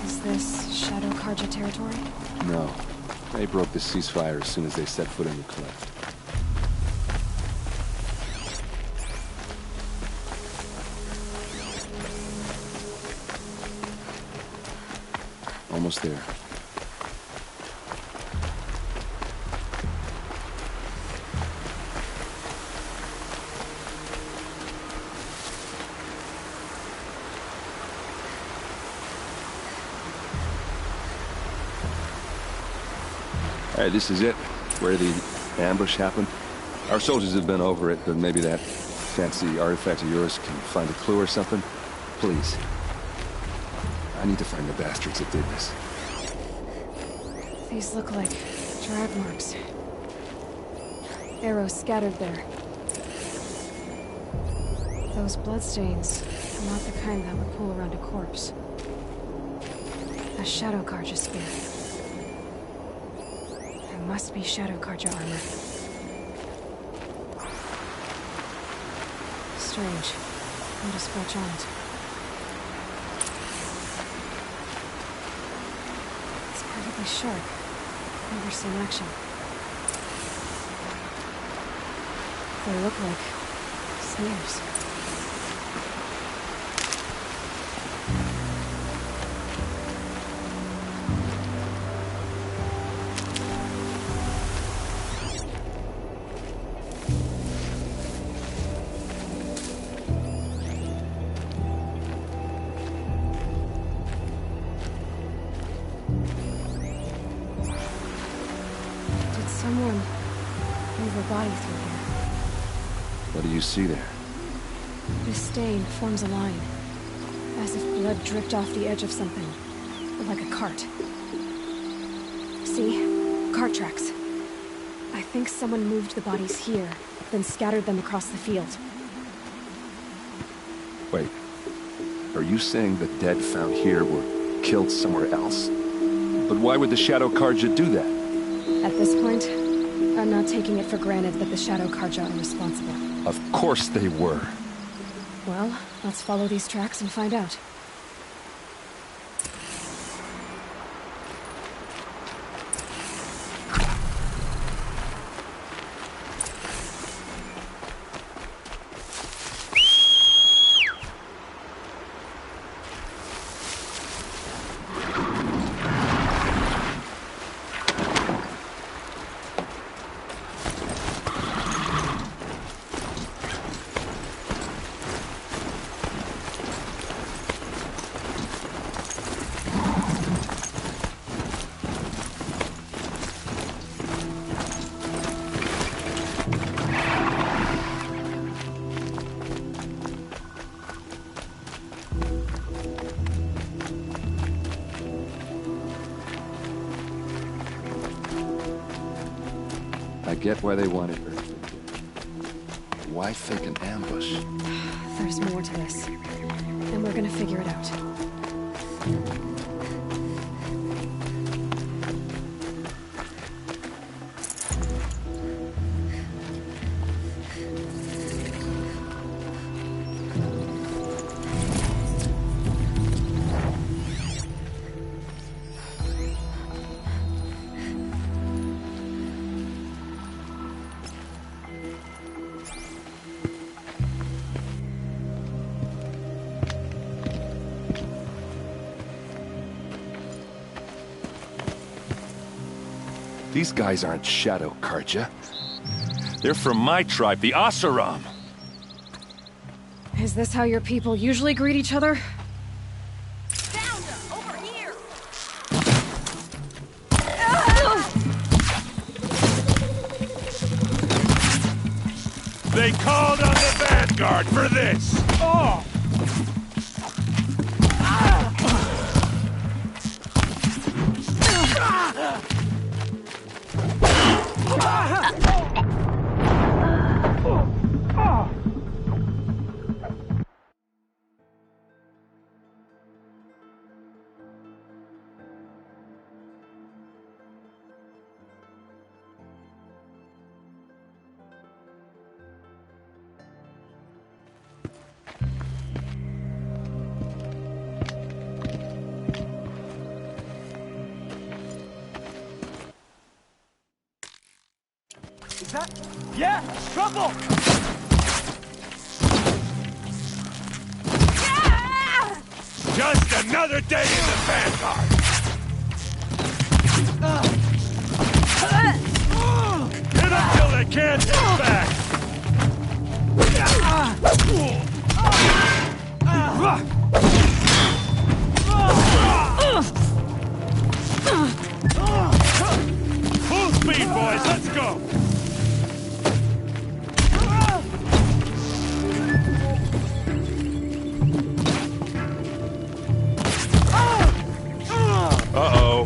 Is this Shadow Carja territory? No. They broke the ceasefire as soon as they set foot in the cleft. Almost there. All right, this is it, where the ambush happened. Our soldiers have been over it, but maybe that fancy artifact of yours can find a clue or something. Please. I need to find the bastards that did this. These look like drag marks. Arrows scattered there. Those bloodstains are not the kind that would pool around a corpse. A Shadow Carja spear. There must be Shadow Carja armor. Strange. Not a scratch on it. It's perfectly sharp. Never seen action. They look like snares. Someone move a body through here. What do you see there? This stain forms a line, as if blood dripped off the edge of something, like a cart. See? Cart tracks. I think someone moved the bodies here, then scattered them across the field. Wait. Are you saying the dead found here were killed somewhere else? But why would the Shadow Carja do that? At this point, I'm not taking it for granted that the Shadow Carja are responsible. Of course they were. Well, let's follow these tracks and find out. I get why they wanted her. Why fake an ambush? There's more to this, and we're gonna figure it out. These guys aren't Shadow Carja. They're from my tribe, the Oseram. Is this how your people usually greet each other? They called on the Vanguard for this! Oh! Is that... Yeah! Trouble! Just another day in the Vanguard! can't get back! Full speed, boys, let's go! Uh-oh.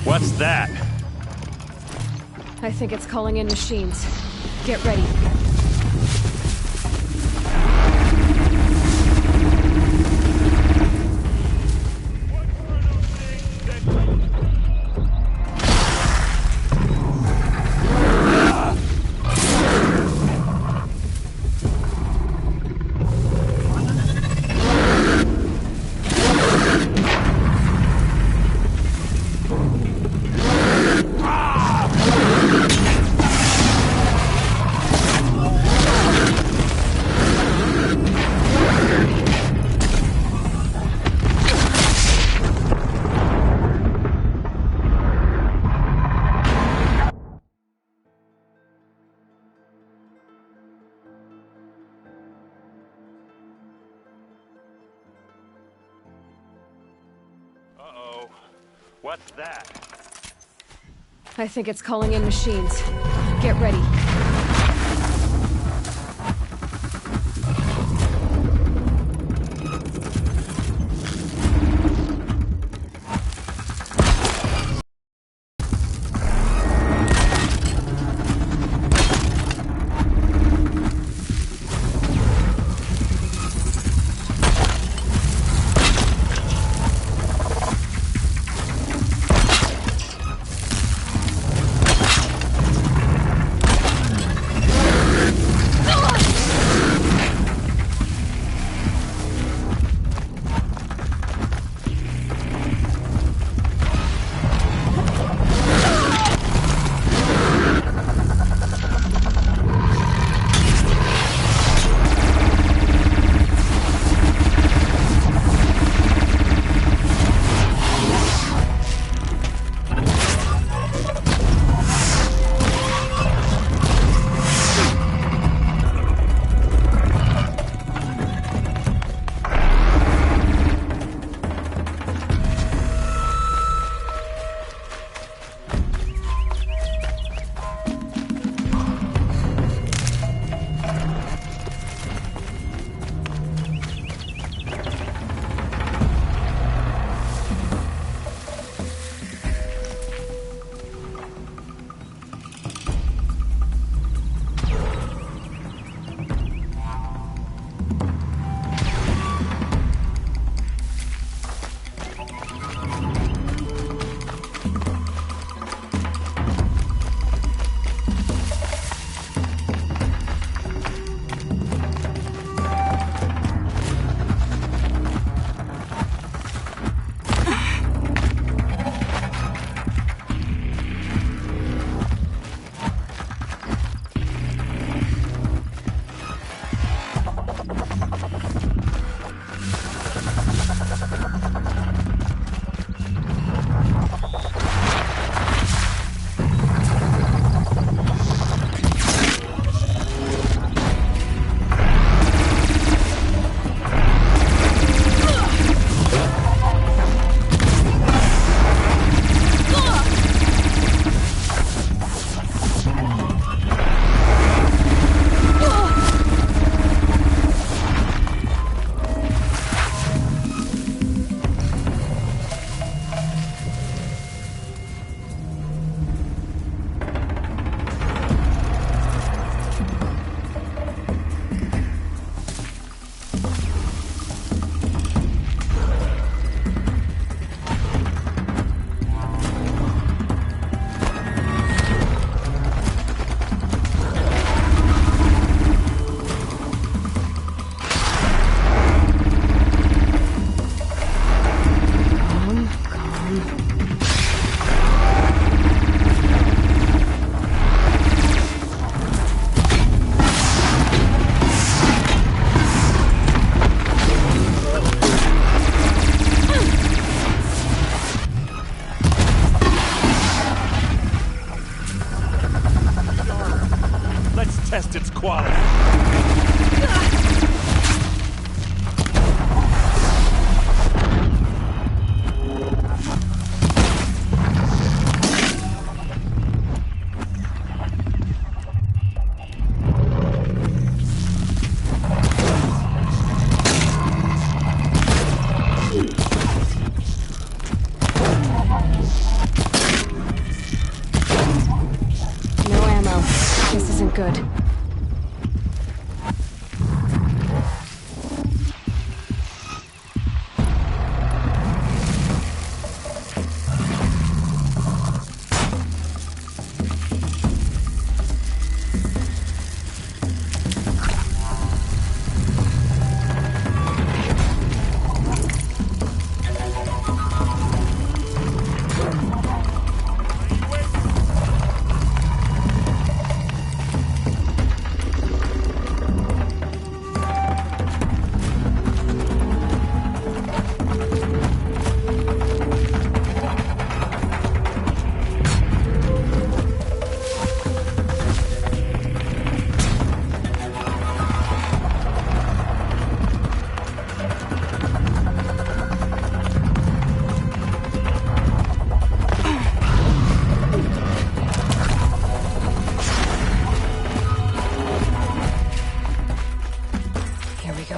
What's that? I think it's calling in machines. Get ready. Uh-oh. What's that? I think it's calling in machines. Get ready. Good.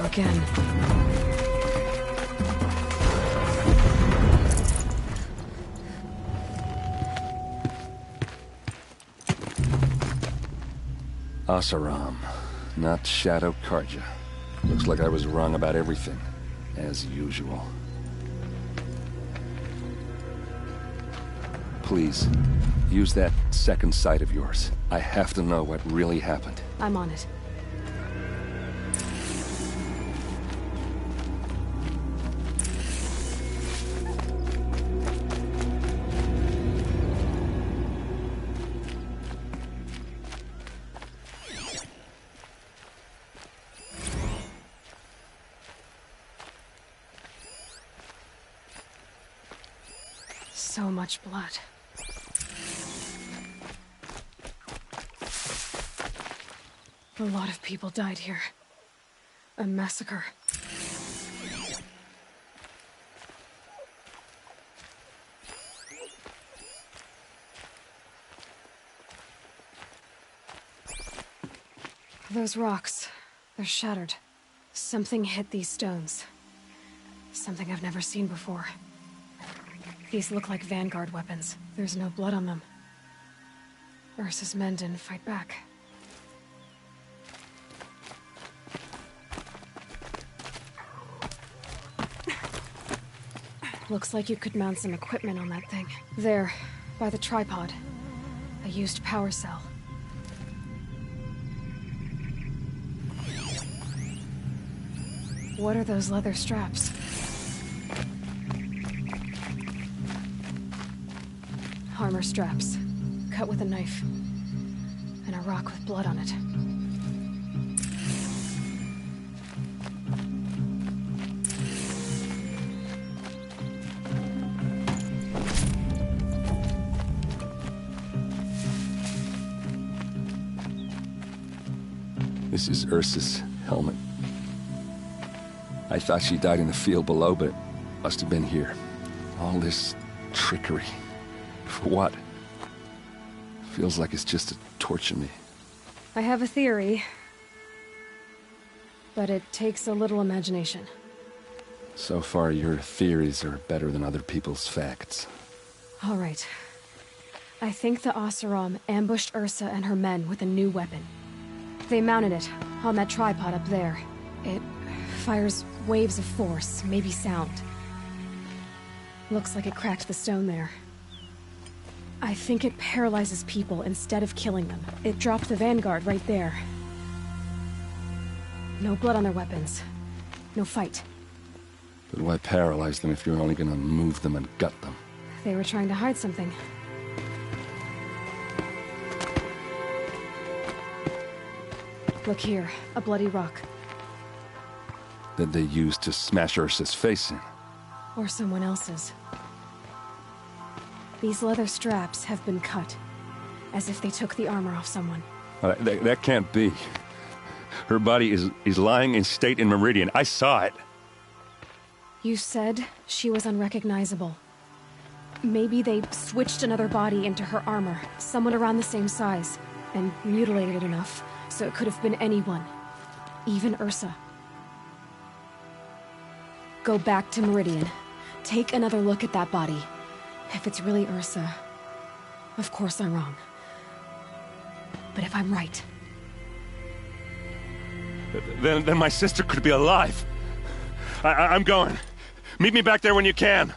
Again. Oseram, not Shadow Carja. Looks like I was wrong about everything, as usual. Please, use that second sight of yours. I have to know what really happened. I'm on it. So much blood. A lot of people died here. A massacre. Those rocks, they're shattered. Something hit these stones. Something I've never seen before. These look like Vanguard weapons. There's no blood on them. Ursa's men didn't fight back. Looks like you could mount some equipment on that thing. There, by the tripod. A used power cell. What are those leather straps? Armor straps, cut with a knife, and a rock with blood on it. This is Ursa's helmet. I thought she died in the field below, but it must have been here. All this trickery. For what? Feels like it's just to torture me. I have a theory, but it takes a little imagination. So far, your theories are better than other people's facts. All right. I think the Oseram ambushed Ursa and her men with a new weapon. They mounted it on that tripod up there. It fires waves of force, maybe sound. Looks like it cracked the stone there. I think it paralyzes people instead of killing them. It dropped the Vanguard right there. No blood on their weapons. No fight. But why paralyze them if you're only gonna move them and gut them? They were trying to hide something. Look here, a bloody rock. That they used to smash Ursa's face in. Or someone else's. These leather straps have been cut, as if they took the armor off someone. That can't be. Her body is lying in state in Meridian. I saw it. You said she was unrecognizable. Maybe they switched another body into her armor, someone around the same size, and mutilated it enough, so it could have been anyone. Even Ursa. Go back to Meridian. Take another look at that body. If it's really Ursa, of course I'm wrong. But if I'm right, then my sister could be alive. I'm going. Meet me back there when you can.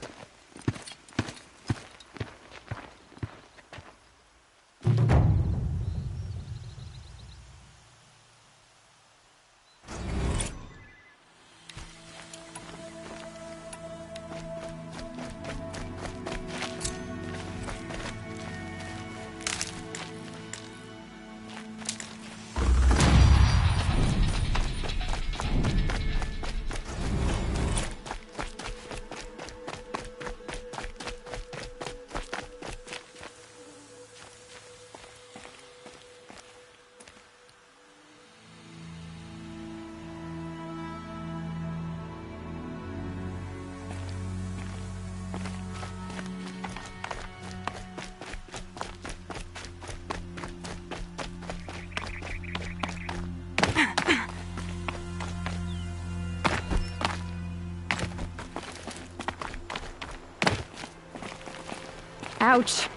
Ouch.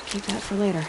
Keep that for later.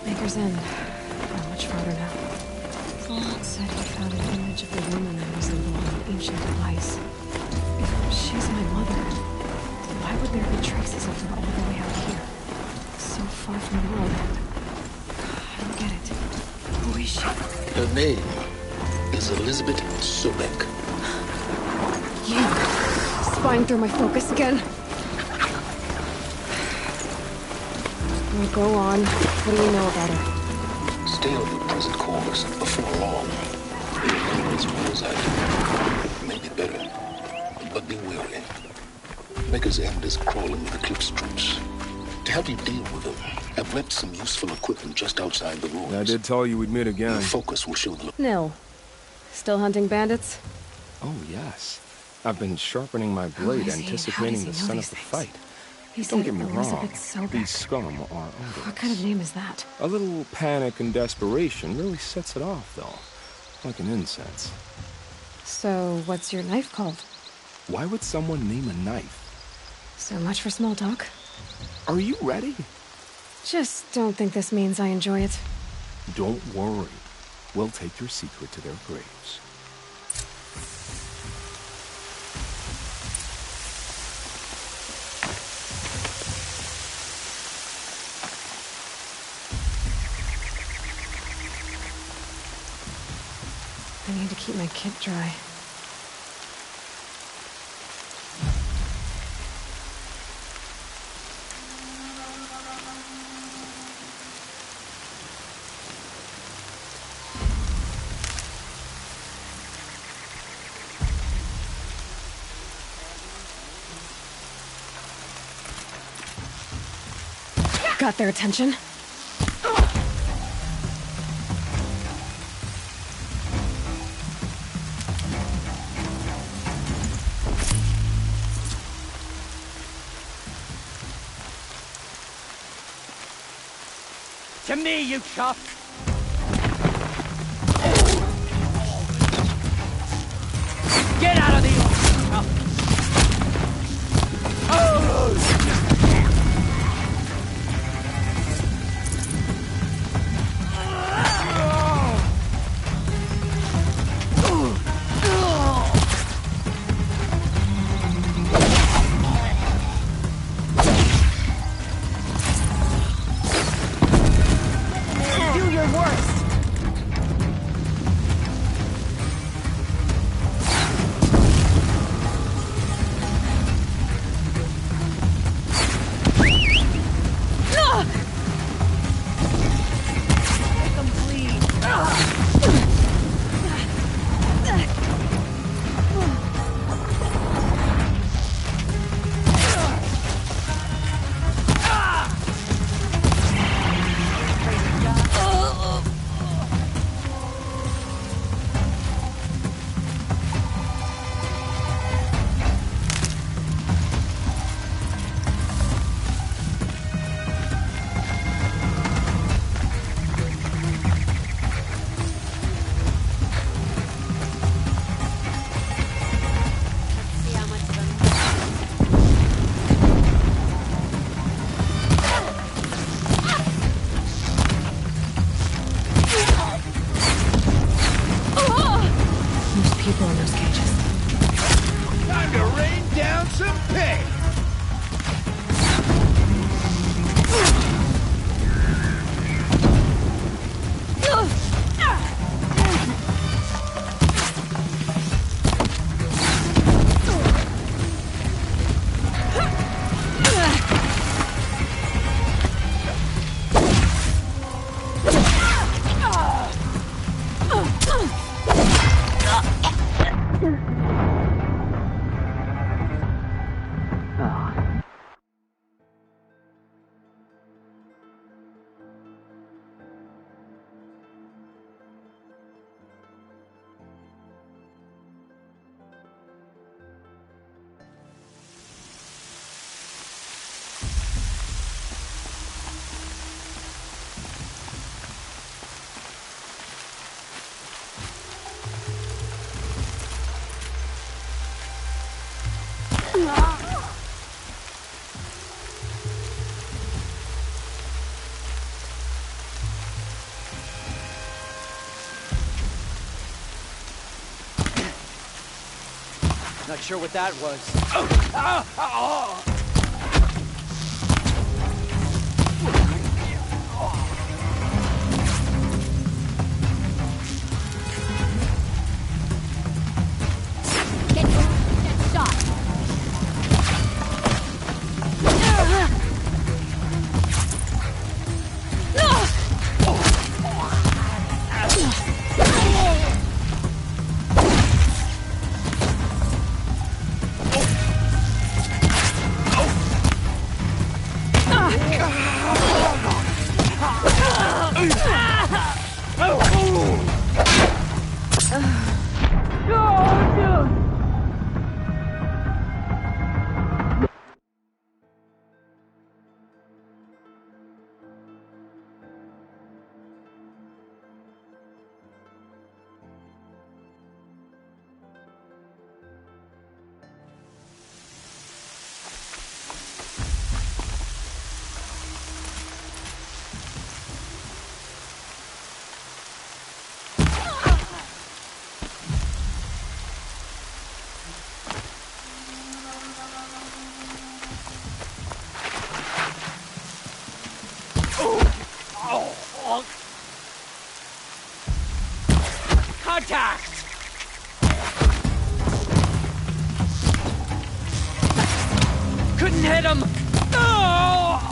Maker's End. Not much farther now. Fallout said he found an image of the woman that resembled an ancient device. If she's my mother, then why would there be traces of her all the way out here? So far from the world. I don't get it. Who is she? Her name is Elizabeth Sobek. You! Spying through my focus again? Well, go on. What do you know about her? Stay on your present course. Before long, you'll know as well as I do. Maybe better. But be wary. Maker's End is crawling with Eclipse troops. To help you deal with them, I've left some useful equipment just outside the ruins. I did tell you we'd meet again. Your focus will show the... Nil. Still hunting bandits? Oh, yes. I've been sharpening my blade, anticipating the son of the fight. Don't get me wrong, these scum are odorless. What kind of name is that? A little panic and desperation really sets it off, though. Like an incense. So, what's your knife called? Why would someone name a knife? So much for small talk. Are you ready? Just don't think this means I enjoy it. Don't worry. We'll take your secret to their graves. I need to keep my kit dry. Got their attention. To me, you chop! Get out of the open! Oh! Do your worst! Make them bleed. See how much of them. There's people in those cages. Time to rain down some pain! Not sure what that was. Get shot. Contact! Couldn't hit him! Oh!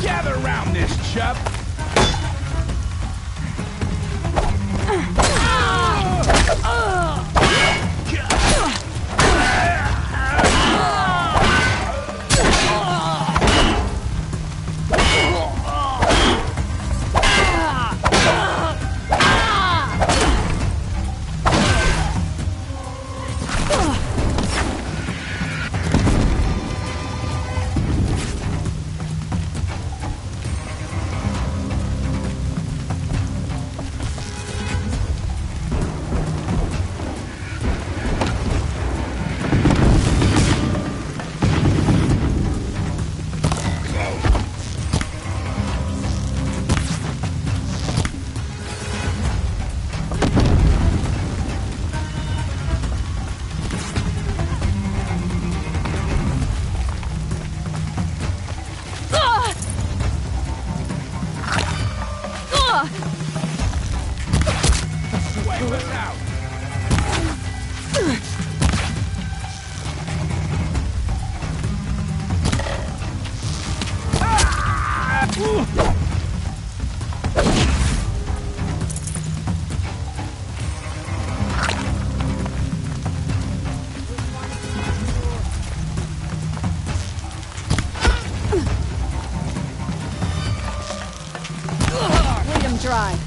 Gather round this, chap. Lead him dry.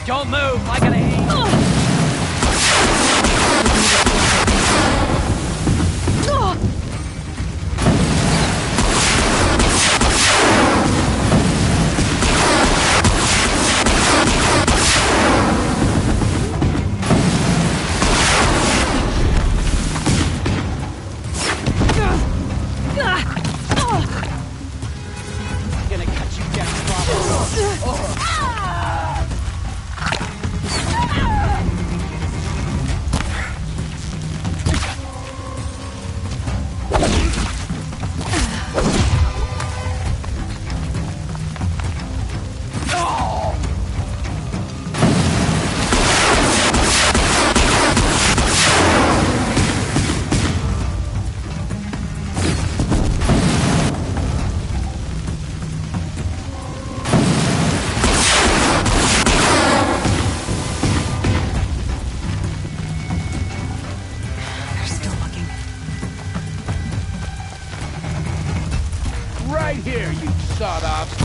Don't move, I gotta aim. Gonna cut you down properly. Right here, you sawed-offs.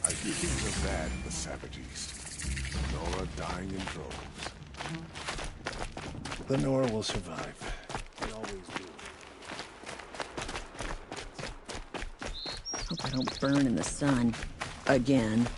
I hear things are bad in the Savage East. Nora dying in droves. The Nora will survive. They always do. Hope I don't burn in the sun. Again.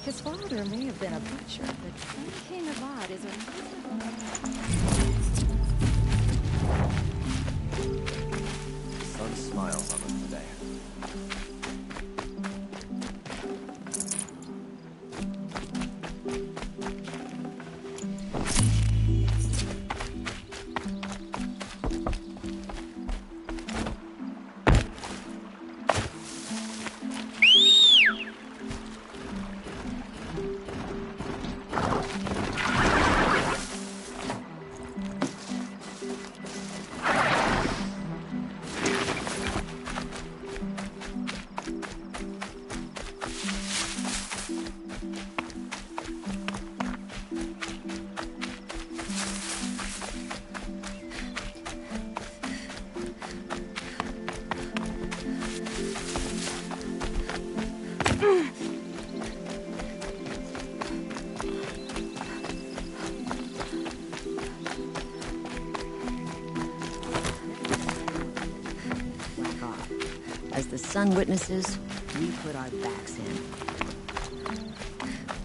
His father may have been a butcher, but Sun King Avad is a The sun smiles on us today. As the sun witnesses, we put our backs in.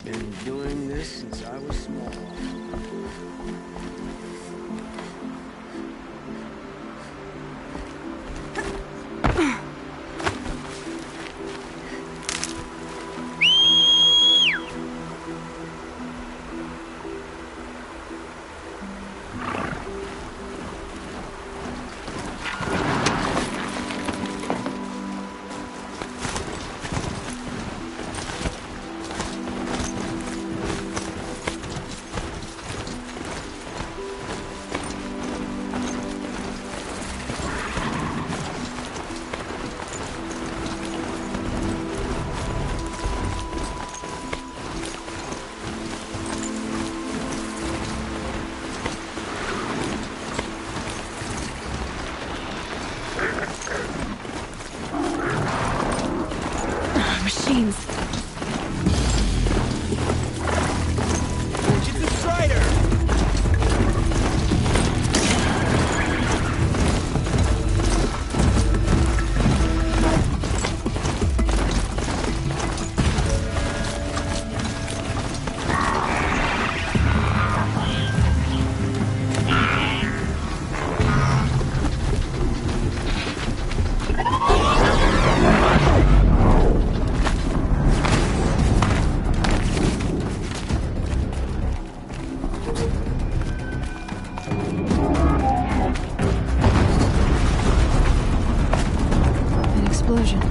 Been doing this since I was small. Machines. It's a Strider! An explosion.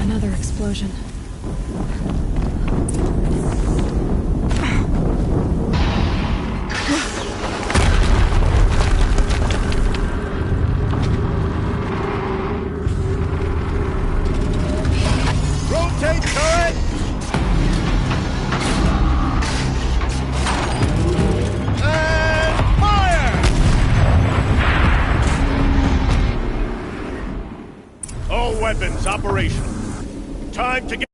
Another explosion. Rotate turret! And fire! All weapons operational. Time to get...